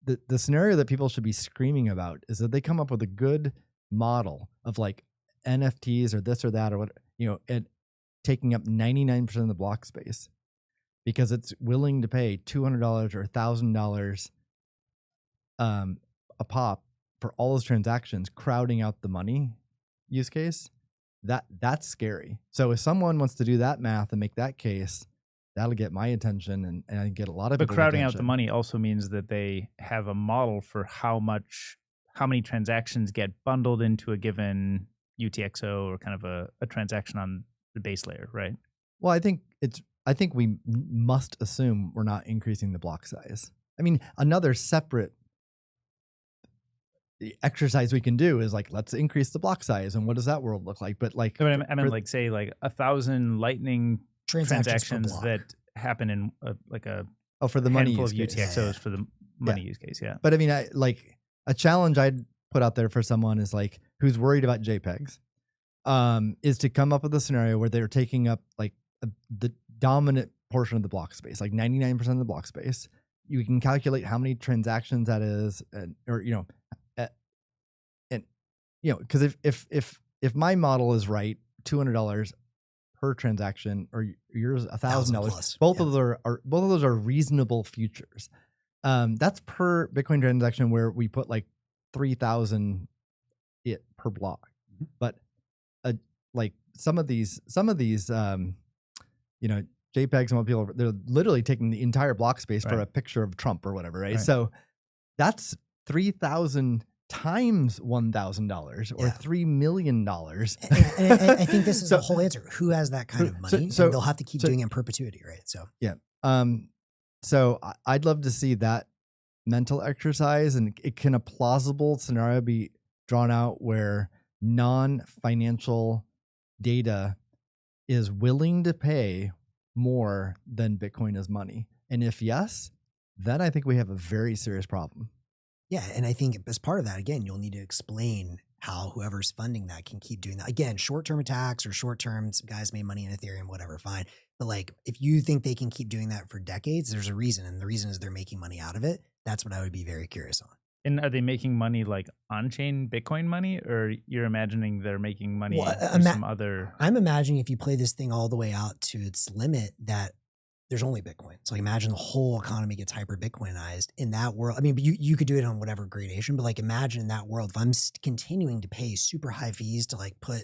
the scenario that people should be screaming about is that they come up with a good model of like NFTs or this or that or what, and taking up 99% of the block space because it's willing to pay $200 or $1,000 a pop for all those transactions, crowding out the money use case. That's scary. So if someone wants to do that math and make that case, that'll get my attention and I get a lot of But people's crowding out attention. the money also means that they have a model for how many transactions get bundled into a given UTXO or kind of a transaction on the base layer, right? Well, I think we must assume we're not increasing the block size. I mean, another separate exercise we can do is like, let's increase the block size. And what does that world look like? But like, I mean, like say like 1,000 Lightning transactions that happen in for the money handful use of case. UTXOs for the money use case. Yeah. But I mean, a challenge I'd put out there for someone is like, who's worried about JPEGs, is to come up with a scenario where they're taking up like the dominant portion of the block space, like 99% of the block space. You can calculate how many transactions that is, because if my model is right, $200 per transaction, or yours $1,000, both of those are reasonable futures. That's per Bitcoin transaction where we put like 3,000 per block, but like some of these JPEGs and what people they're literally taking the entire block space for a picture of Trump or whatever, right? So that's 3,000 times $1,000 or $3 million. And I think this is the whole answer. Who has that kind of money? So, and they'll have to keep doing it in perpetuity, right? So so I'd love to see that mental exercise, and can a plausible scenario be drawn out where non-financial data is willing to pay more than Bitcoin is money? And if yes, then I think we have a very serious problem. Yeah, and I think as part of that, again, you'll need to explain how whoever's funding that can keep doing that. Again, short-term attacks or short-term, some guys made money in Ethereum, whatever, fine. But like, if you think they can keep doing that for decades, there's a reason, and the reason is they're making money out of it. That's what I would be very curious on. And are they making money like on-chain Bitcoin money, or you're imagining they're making money some other? I'm imagining if you play this thing all the way out to its limit, that there's only Bitcoin. So imagine the whole economy gets hyper Bitcoinized in that world. I mean, you could do it on whatever gradation, but like imagine in that world, if I'm continuing to pay super high fees to like put,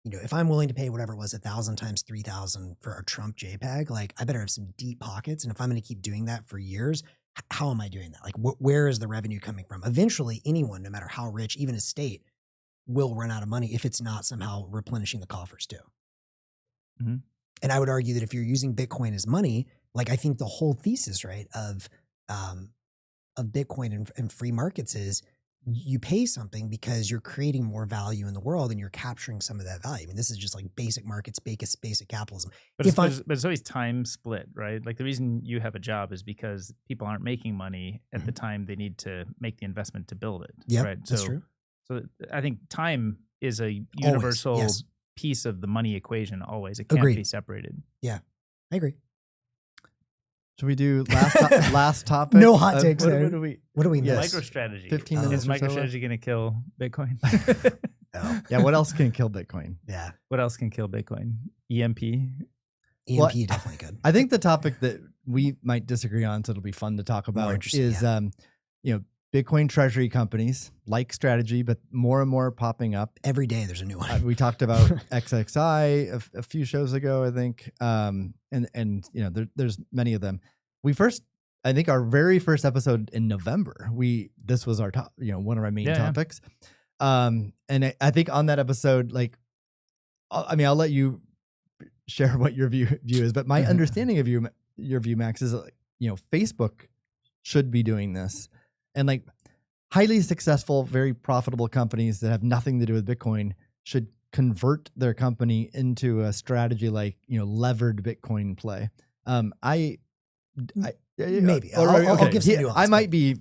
if I'm willing to pay whatever it was, 1,000 times 3,000 for a Trump JPEG, like I better have some deep pockets. And if I'm going to keep doing that for years, how am I doing that? Like where is the revenue coming from? Eventually anyone, no matter how rich, even a state, will run out of money if it's not somehow replenishing the coffers too. Mm-hmm. And I would argue that if you're using Bitcoin as money, like I think the whole thesis, right, of Bitcoin and free markets is you pay something because you're creating more value in the world and you're capturing some of that value. I mean, this is just like basic markets, basic capitalism. But it's always time split, right? Like the reason you have a job is because people aren't making money at the time they need to make the investment to build it. Yeah, right? That's true. So I think time is a universal piece of the money equation always. It can't be separated. Yeah, I agree. Should we do last topic? No hot takes there. What do we miss? MicroStrategy. 15 minutes. Is MicroStrategy going to kill Bitcoin? No. Yeah, what else can kill Bitcoin? Yeah. What else can kill Bitcoin? EMP? EMP definitely could. I think the topic that we might disagree on, so it'll be fun to talk about, is Bitcoin treasury companies like Strategy, but more and more popping up. Every day there's a new one. We talked about XXI a few shows ago, I think. There's many of them. I think our very first episode in November, this was our top, one of our main topics. And I think on that episode, I'll let you share what your view is, but my understanding of your view, Max, is Facebook should be doing this. And like highly successful, very profitable companies that have nothing to do with Bitcoin should convert their company into a strategy like, levered Bitcoin play. Maybe I'll give some nuance. I might be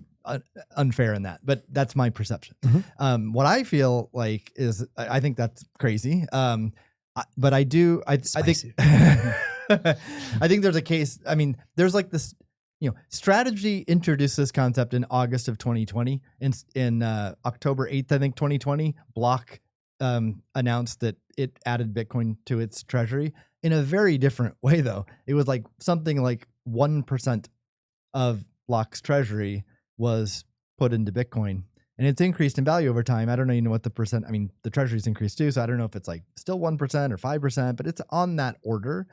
unfair in that, but that's my perception. Mm-hmm. What I feel like is I think that's crazy. But I think I think there's a case. I mean, there's like this Strategy introduced this concept in August of 2020. In October 8th, I think 2020, Block announced that it added Bitcoin to its treasury in a very different way, though. It was like something like 1% of Block's treasury was put into Bitcoin, and it's increased in value over time. I don't even know what the percent. I mean, the treasury's increased too, so I don't know if it's like still 1% or 5%, but it's on that order.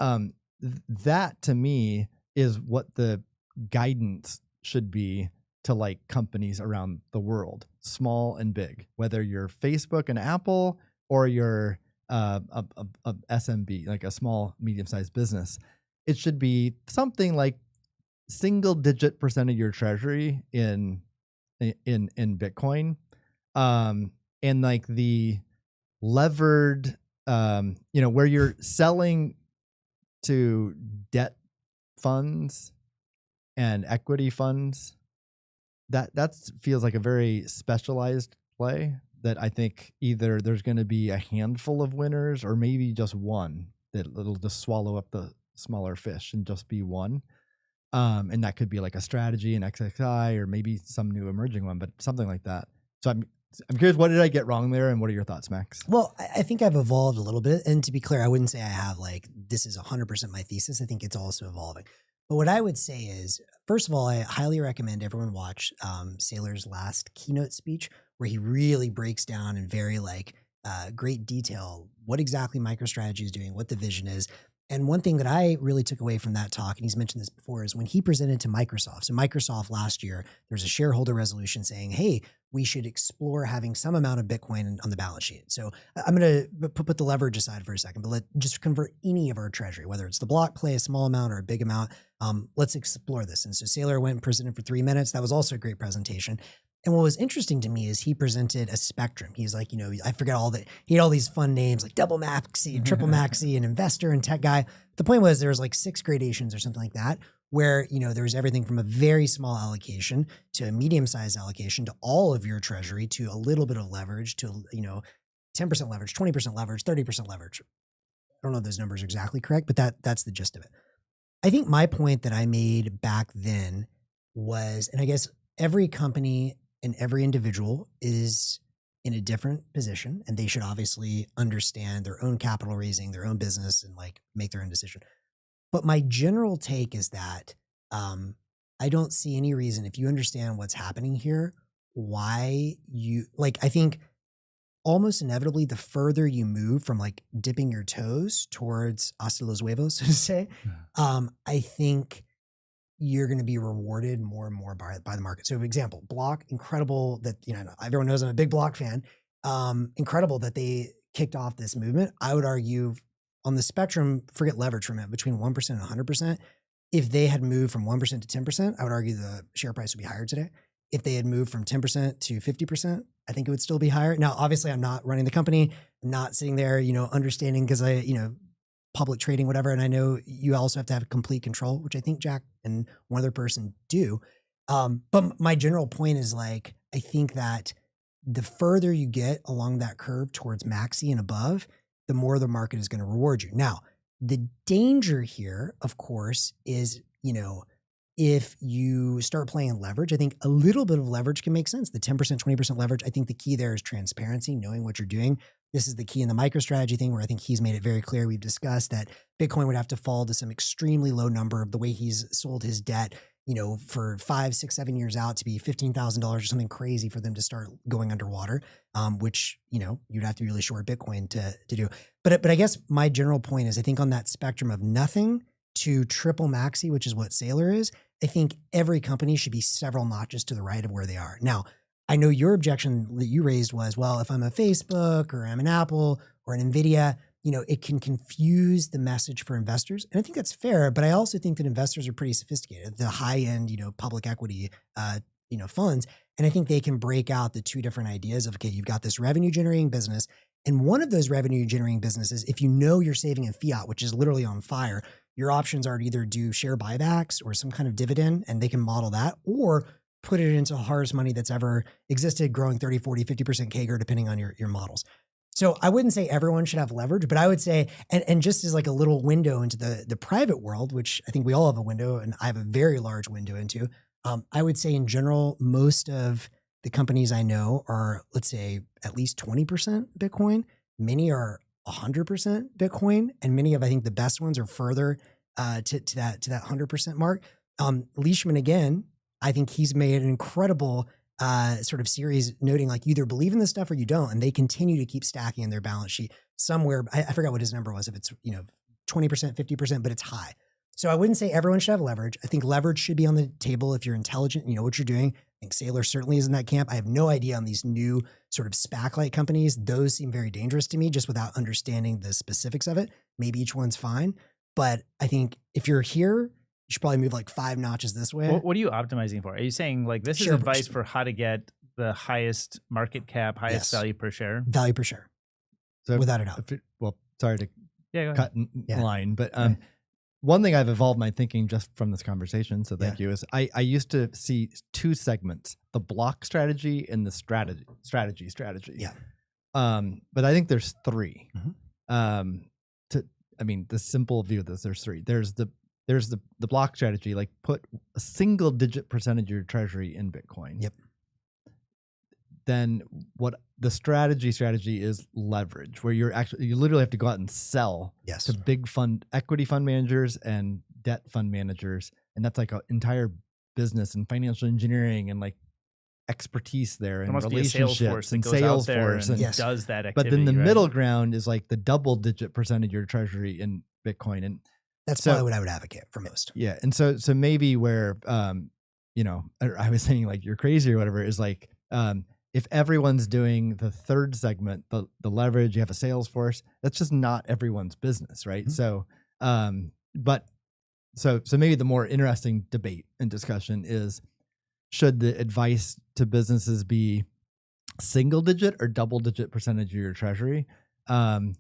That to me is what the guidance should be to like companies around the world, small and big, whether you're Facebook and Apple or you're a SMB, like a small, medium-sized business. It should be something like single-digit % of your treasury in Bitcoin, and like the levered, where you're selling to debt funds and equity funds. That feels like a very specialized play that I think either there's going to be a handful of winners or maybe just one that'll just swallow up the smaller fish and just be one. And that could be like a strategy, an XXI, or maybe some new emerging one, but something like that. So I'm curious, what did I get wrong there, and what are your thoughts, Max? Well, I think I've evolved a little bit. And to be clear, I wouldn't say I have like, this is 100% my thesis. I think it's also evolving. But what I would say is, first of all, I highly recommend everyone watch Saylor's last keynote speech, where he really breaks down in very like great detail what exactly MicroStrategy is doing, what the vision is. And one thing that I really took away from that talk, and he's mentioned this before, is when he presented to Microsoft. So Microsoft last year, there's a shareholder resolution saying, hey, we should explore having some amount of Bitcoin on the balance sheet. So I'm going to put the leverage aside for a second, but just convert any of our treasury, whether it's the block play, a small amount or a big amount. Let's explore this. And so Saylor went and presented for 3 minutes. That was also a great presentation. And what was interesting to me is he presented a spectrum. He's like, I forget he had all these fun names like double maxi and triple maxi and investor and tech guy. The point was there was like 6 gradations or something like that, where, there was everything from a very small allocation to a medium-sized allocation to all of your treasury to a little bit of leverage to, 10% leverage, 20% leverage, 30% leverage. I don't know if those numbers are exactly correct, but that's the gist of it. I think my point that I made back then was, and I guess every company and every individual is in a different position, and they should obviously understand their own capital raising, their own business, and like make their own decision. But my general take is that I don't see any reason, if you understand what's happening here, why you I think almost inevitably, the further you move from like dipping your toes towards hasta los huevos, so to say, I think you're going to be rewarded more and more by the market. So for example, Block, incredible that, everyone knows I'm a big Block fan. Incredible that they kicked off this movement. I would argue on the spectrum, forget leverage for a minute, between 1% and 100%, if they had moved from 1% to 10%, I would argue the share price would be higher today. If they had moved from 10% to 50%, I think it would still be higher. Now, obviously I'm not running the company. I'm not sitting there, understanding because public trading, whatever. And I know you also have to have complete control, which I think Jack and one other person do. But my general point is I think that the further you get along that curve towards maxi and above, the more the market is going to reward you. Now, the danger here, of course, is, if you start playing leverage, I think a little bit of leverage can make sense. The 10%, 20% leverage, I think the key there is transparency, knowing what you're doing. This is the key in the MicroStrategy thing, where I think he's made it very clear. We've discussed that Bitcoin would have to fall to some extremely low number of the way he's sold his debt, for 5, 6, 7 years out to be $15,000 or something crazy for them to start going underwater, which, you'd have to be really short Bitcoin to do. But I guess my general point is, I think on that spectrum of nothing to triple maxi, which is what Saylor is, I think every company should be several notches to the right of where they are. Now, I know your objection that you raised was, well, if I'm a Facebook or I'm an Apple or an NVIDIA, it can confuse the message for investors. And I think that's fair, but I also think that investors are pretty sophisticated, the high end, public equity, funds. And I think they can break out the two different ideas of, okay, you've got this revenue generating business. And one of those revenue generating businesses, if you're saving in fiat, which is literally on fire, your options are to either do share buybacks or some kind of dividend, and they can model that, or put it into the hardest money that's ever existed, growing 30, 40, 50% CAGR, depending on your models. So I wouldn't say everyone should have leverage, but I would say, and just as like a little window into the private world, which I think we all have a window, and I have a very large window into. I would say in general, most of the companies I know are, let's say, at least 20% Bitcoin. Many are 100% Bitcoin, and many of I think the best ones are further to that 100% mark. Leishman again, I think he's made an incredible sort of series noting like you either believe in this stuff or you don't, and they continue to keep stacking in their balance sheet somewhere. I forgot what his number was, if it's 20%, 50%, but it's high. So I wouldn't say everyone should have leverage. I think leverage should be on the table if you're intelligent, you know what you're doing. I think Saylor certainly is in that camp. I have no idea on these new sort of SPAC-like companies. Those seem very dangerous to me just without understanding the specifics of it. Maybe each one's fine. But I think if you're here, you should probably move like 5 notches this way. What are you optimizing for? Are you saying like this is advice for how to get the highest market cap, highest value per share? Value per share. So without a doubt. Sorry to cut in line, but one thing I've evolved my thinking just from this conversation, so thank you, is I used to see 2 segments, the block strategy and the strategy. Yeah. But I think there's 3. The simple view of this, there's 3. There's the block strategy, like put a single digit percentage of your treasury in Bitcoin. Yep. Then what the strategy is leverage, where you literally have to go out and sell to big equity fund managers and debt fund managers. And that's like an entire business and financial engineering and like expertise there and relationships and sales force and does that activity. But then the middle ground is like the double digit percentage of your treasury in Bitcoin. And that's probably what I would advocate for most. Yeah. And so maybe where, I was saying like you're crazy or whatever is like, if everyone's doing the 3rd segment, the leverage, you have a sales force, that's just not everyone's business. Right. So, so maybe the more interesting debate and discussion is, should the advice to businesses be single digit or double digit percentage of your treasury? I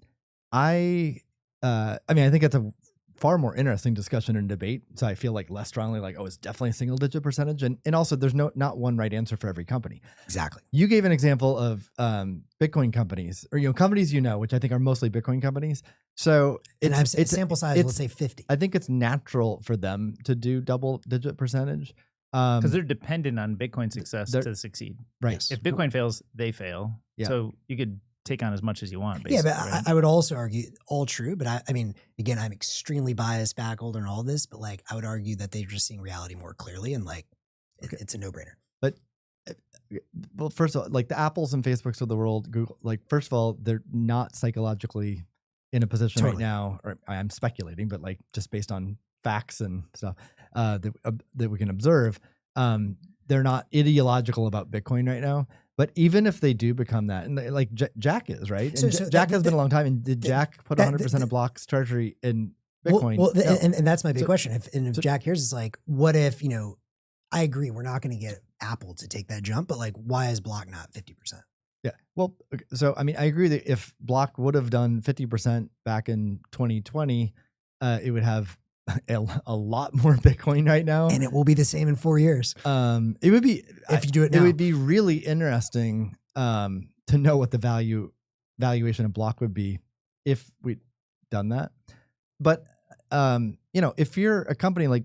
think it's a far more interesting discussion and debate. So I feel like less strongly like, it's definitely a single digit percentage. And also there's not one right answer for every company. Exactly. You gave an example of Bitcoin companies or, companies, which I think are mostly Bitcoin companies. So it's sample size, let's say 50. I think it's natural for them to do double digit percentage. Because they're dependent on Bitcoin success to succeed. Right. Yes. If Bitcoin fails, they fail. Yeah. So you could take on as much as you want, basically. Yeah, but I would also argue all true, but I mean, again, I'm extremely biased back holder and all this, but like I would argue that they're just seeing reality more clearly and like it's a no-brainer. But well, first of all, like the Apples and Facebooks of the world, Google, like first of all, they're not psychologically in a position right now, or I'm speculating, but like just based on facts and stuff that we can observe, they're not ideological about Bitcoin right now. But even if they do become that, and like Jack is, right? And Jack has been a long time. And did Jack put 100% of Block's treasury in Bitcoin? Well, no. and that's my big question. If Jack hears, it's like, what if, I agree, we're not going to get Apple to take that jump, but like, why is Block not 50%? Yeah. Well, so, I mean, I agree that if Block would have done 50% back in 2020, it would have a lot more Bitcoin right now, and it will be the same in 4 years. It would be if you do it now. It would be really interesting to know what the valuation of Block would be if we'd done that. But if you're a company like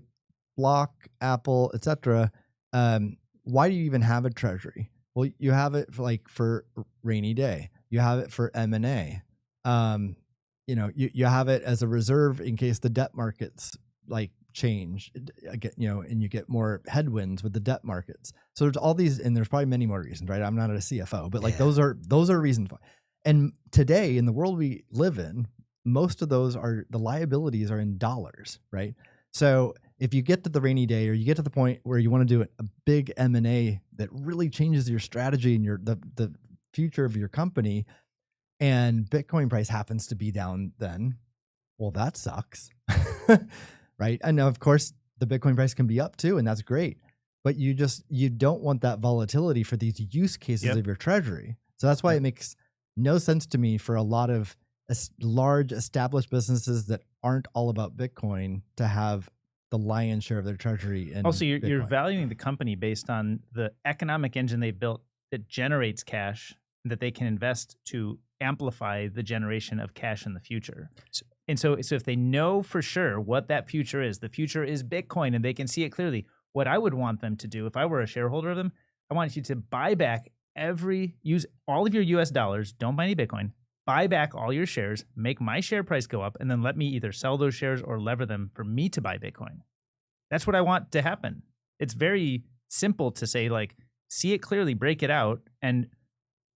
Block, Apple, etc., why do you even have a treasury? Well, you have it for rainy day. You have it for M&A. You have it as a reserve in case the debt markets like change again, and you get more headwinds with the debt markets. So there's all these, and there's probably many more reasons, right? I'm not a CFO, but like those are reasons why. And today in the world we live in, most of those the liabilities are in dollars, right? So if you get to the rainy day, or you get to the point where you want to do a big M&A that really changes your strategy and the future of your company, and Bitcoin price happens to be down then, well, that sucks, right? And of course, the Bitcoin price can be up too, and that's great. But you don't want that volatility for these use cases of your treasury. So that's why it makes no sense to me for a lot of large established businesses that aren't all about Bitcoin to have the lion's share of their treasury in Also, you're Bitcoin. valuing the company based on the economic engine they built that generates cash, that they can invest to amplify the generation of cash in the future. So if they know for sure what that future is, the future is Bitcoin, and they can see it clearly. What I would want them to do, if I were a shareholder of them, I want you to buy back use all of your US dollars, don't buy any Bitcoin, buy back all your shares, make my share price go up, and then let me either sell those shares or lever them for me to buy Bitcoin. That's what I want to happen. It's very simple to say, like, see it clearly, break it out, and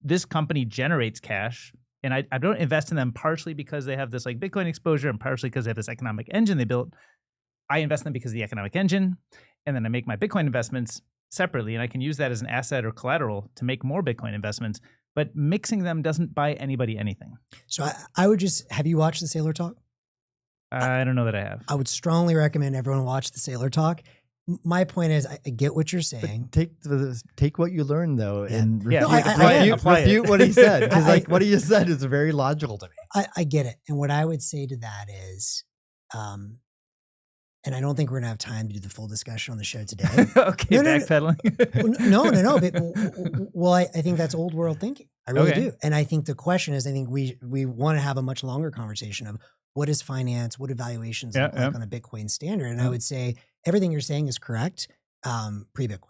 this company generates cash, and I don't invest in them partially because they have this like Bitcoin exposure and partially because they have this economic engine they built. I invest in them because of the economic engine, and then I make my Bitcoin investments separately, and I can use that as an asset or collateral to make more Bitcoin investments. But mixing them doesn't buy anybody anything. So I would have you watched the Sailor Talk? I don't know that I have. I would strongly recommend everyone watch the Sailor Talk. My point is, I get what you're saying. But take what you learned though, and refute what he said. Because like what he just said is very logical to me. I get it, and what I would say to that is, and I don't think we're gonna have time to do the full discussion on the show today. Okay, backpedaling. No. But, I think that's old world thinking. I really do, and I think the question is, I think we want to have a much longer conversation of what is finance, what evaluations look like on a Bitcoin standard, and I would say everything you're saying is correct, pre-Bitcoin.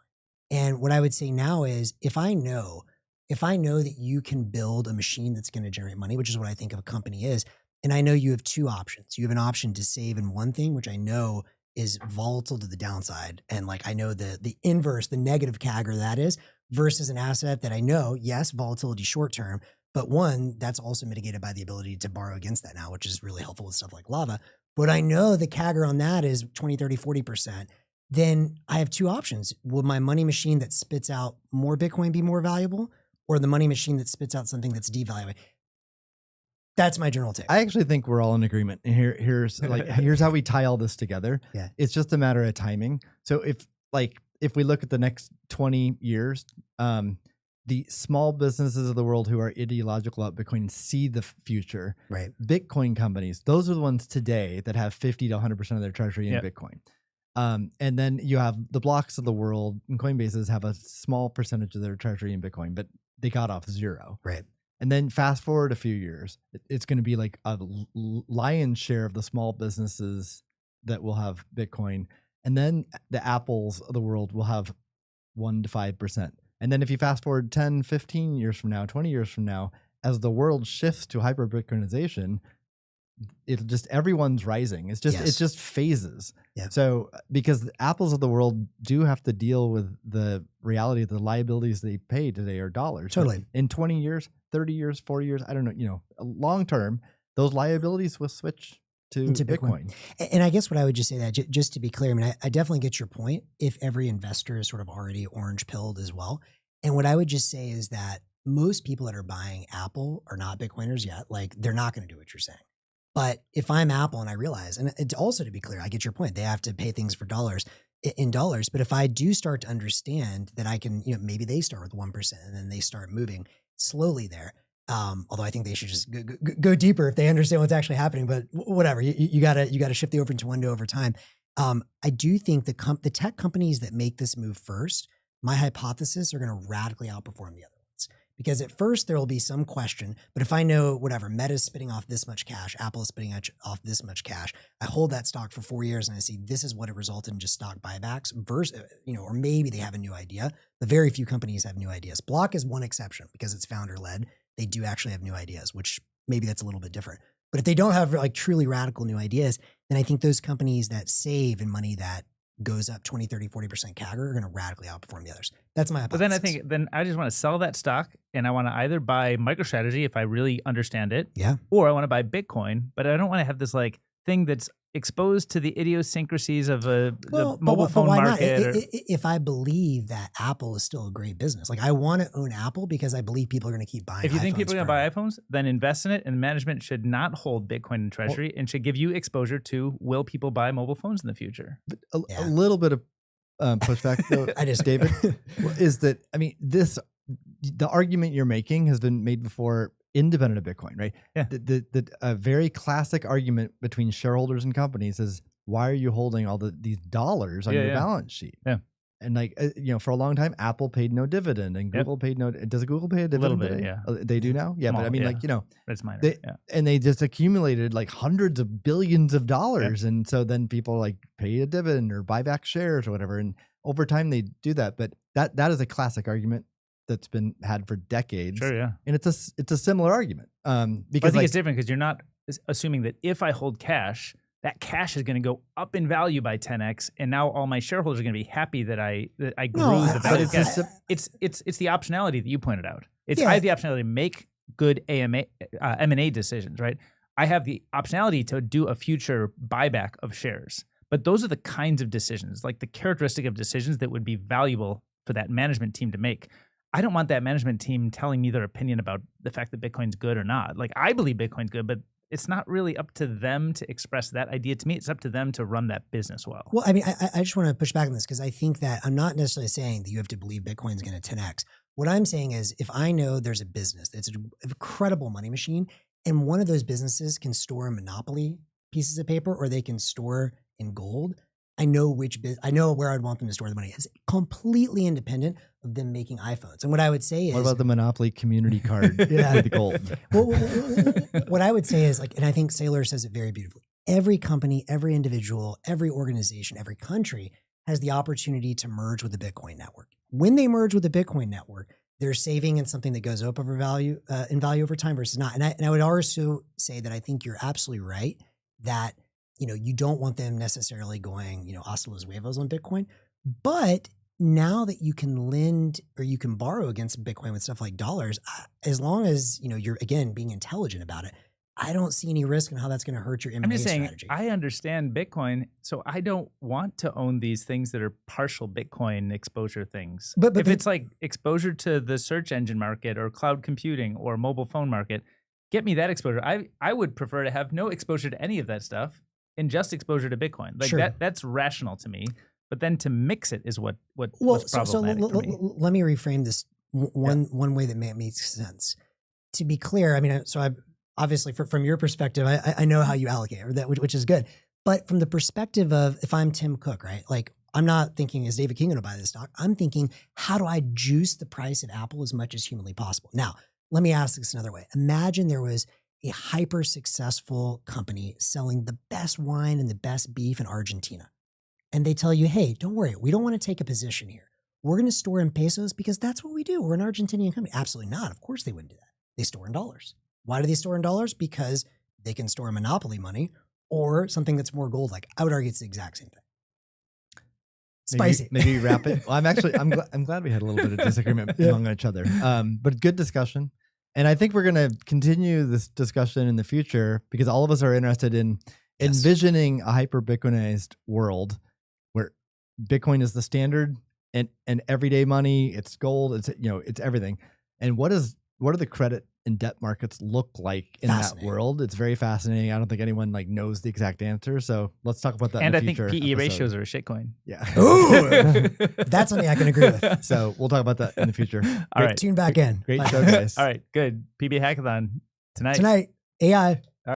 And what I would say now is, if I know that you can build a machine that's going to generate money, which is what I think of a company is, and I know you have two options. You have an option to save in one thing, which I know is volatile to the downside. And like, I know the inverse, the negative CAGR that is, versus an asset that I know, yes, volatility short-term, but one that's also mitigated by the ability to borrow against that now, which is really helpful with stuff like lava. But I know the CAGR on that is 20, 30, 40%. Then I have two options. Will my money machine that spits out more Bitcoin be more valuable, or the money machine that spits out something that's devaluing? That's my general take. I actually think we're all in agreement. And here's how we tie all this together. Yeah. It's just a matter of timing. So if we look at the next 20 years, the small businesses of the world who are ideological about Bitcoin see the future. Right. Bitcoin companies, those are the ones today that have 50 to 100% of their treasury in Bitcoin. And then you have the blocks of the world, and Coinbases have a small percentage of their treasury in Bitcoin, but they got off zero. Right. And then fast forward a few years, it's going to be like a lion's share of the small businesses that will have Bitcoin. And then the Apples of the world will have 1 to 5%. And then if you fast forward 10, 15 years from now, 20 years from now, as the world shifts to hyper Bitcoinization, everyone's rising. It's just phases. Yeah. So because the Apples of the world do have to deal with the reality of the liabilities they pay today are dollars. Totally. But in 20 years, 30 years, 40 years, I don't know, long term, those liabilities will switch to Bitcoin. And I guess what I would just say that just to be clear, I mean, I definitely get your point if every investor is sort of already orange pilled as well. And what I would just say is that most people that are buying Apple are not Bitcoiners yet. Like, they're not going to do what you're saying. But if I'm Apple and I realize, and it's also to be clear, I get your point, they have to pay things for in dollars. But if I do start to understand that I can, maybe they start with 1% and then they start moving slowly there. Although I think they should just go deeper if they understand what's actually happening. But whatever, you gotta shift the orange window over time. I do think the tech companies that make this move first, my hypothesis, are going to radically outperform the other ones. Because at first there will be some question, but if I know whatever, Meta's spitting off this much cash, Apple is spitting off this much cash, I hold that stock for 4 years and I see this is what it resulted in just stock buybacks versus, or maybe they have a new idea, but very few companies have new ideas. Block is one exception because it's founder led. They do actually have new ideas, which maybe that's a little bit different. But if they don't have like truly radical new ideas, then I think those companies that save in money that goes up 20, 30, 40% CAGR are going to radically outperform the others. That's my hypothesis. But then I just want to sell that stock and I want to either buy MicroStrategy if I really understand it, or I want to buy Bitcoin, but I don't want to have this like thing that's exposed to the idiosyncrasies of the mobile phone market. If I believe that Apple is still a great business, like I want to own Apple because I believe people are going to keep buying. If you think people are going to buy iPhones, then invest in it, and management should not hold Bitcoin in treasury and should give you exposure to will people buy mobile phones in the future. A little bit of pushback, though, David, is that the argument you're making has been made before, independent of Bitcoin, right? Yeah. The very classic argument between shareholders and companies is, why are you holding all these dollars on your balance sheet? Yeah. And like, for a long time, Apple paid no dividend and Google paid no. Does Google pay a dividend? Little bit, today? yeah. They do now? Yeah. Small, But I mean, it's minor. and they just accumulated like hundreds of billions of dollars. And so then people like pay a dividend or buy back shares or whatever. And over time they do that. But that is a classic argument that's been had for decades. Sure, yeah. And it's a similar argument. Because but I think it's different because you're not assuming that if I hold cash, that cash is going to go up in value by 10x, and now all my shareholders are going to be happy that I grew the value. It's the optionality that you pointed out. I have the optionality to make good M&A decisions, right? I have the optionality to do a future buyback of shares, but those are the kinds of decisions, like the characteristic of decisions that would be valuable for that management team to make. I don't want that management team telling me their opinion about the fact that Bitcoin's good or not. Like, I believe Bitcoin's good, but it's not really up to them to express that idea to me. It's up to them to run that business well. Well, I mean, I just want to push back on this because I think that I'm not necessarily saying that you have to believe Bitcoin's going to 10x. What I'm saying is if I know there's a business that's an incredible money machine and one of those businesses can store monopoly pieces of paper or they can store in gold, I know I know where I'd want them to store the money. It's completely independent of them making iPhones. And what I would say is, what about the Monopoly community card with the gold? Well, what I would say is and I think Saylor says it very beautifully. Every company, every individual, every organization, every country has the opportunity to merge with the Bitcoin network. When they merge with the Bitcoin network, they're saving in something that goes up in value over time versus not. And I would also say that I think you're absolutely right that you don't want them necessarily going, hasta los huevos on Bitcoin. But now that you can lend or you can borrow against Bitcoin with stuff like dollars, as long as, you're, again, being intelligent about it, I don't see any risk in how that's going to hurt your M&A strategy. I'm just saying, I understand Bitcoin, so I don't want to own these things that are partial Bitcoin exposure things. But if it's like exposure to the search engine market or cloud computing or mobile phone market, get me that exposure. I would prefer to have no exposure to any of that stuff and just exposure to Bitcoin. Like that's rational to me. But then to mix it is what's problematic for me. Let me reframe this one way that makes sense. To be clear, I mean, so I obviously from your perspective, I know how you allocate that, which is good. But from the perspective of if I'm Tim Cook, right? Like I'm not thinking, is David King going to buy this stock? I'm thinking, how do I juice the price of Apple as much as humanly possible? Now, let me ask this another way. Imagine there was a hyper successful company selling the best wine and the best beef in Argentina. And they tell you, hey, don't worry, we don't want to take a position here. We're going to store in pesos because that's what we do. We're an Argentinian company. Absolutely not. Of course they wouldn't do that. They store in dollars. Why do they store in dollars? Because they can store monopoly money or something that's more gold-like. I would argue it's the exact same thing. Spicy. Maybe wrap it. Well, I'm glad we had a little bit of disagreement among each other. But good discussion. And I think we're going to continue this discussion in the future because all of us are interested in envisioning a hyper-Bitcoinized world where Bitcoin is the standard and everyday money, it's gold, it's everything. And what do the credit and debt markets look like in that world? It's very fascinating. I don't think anyone knows the exact answer. So let's talk about that in the future. And I think PE ratios are a shitcoin. Yeah. Ooh, that's something I can agree with. So we'll talk about that in the future. All right. Tune back in. Great show, guys. All right. Good. PB Hackathon tonight. AI.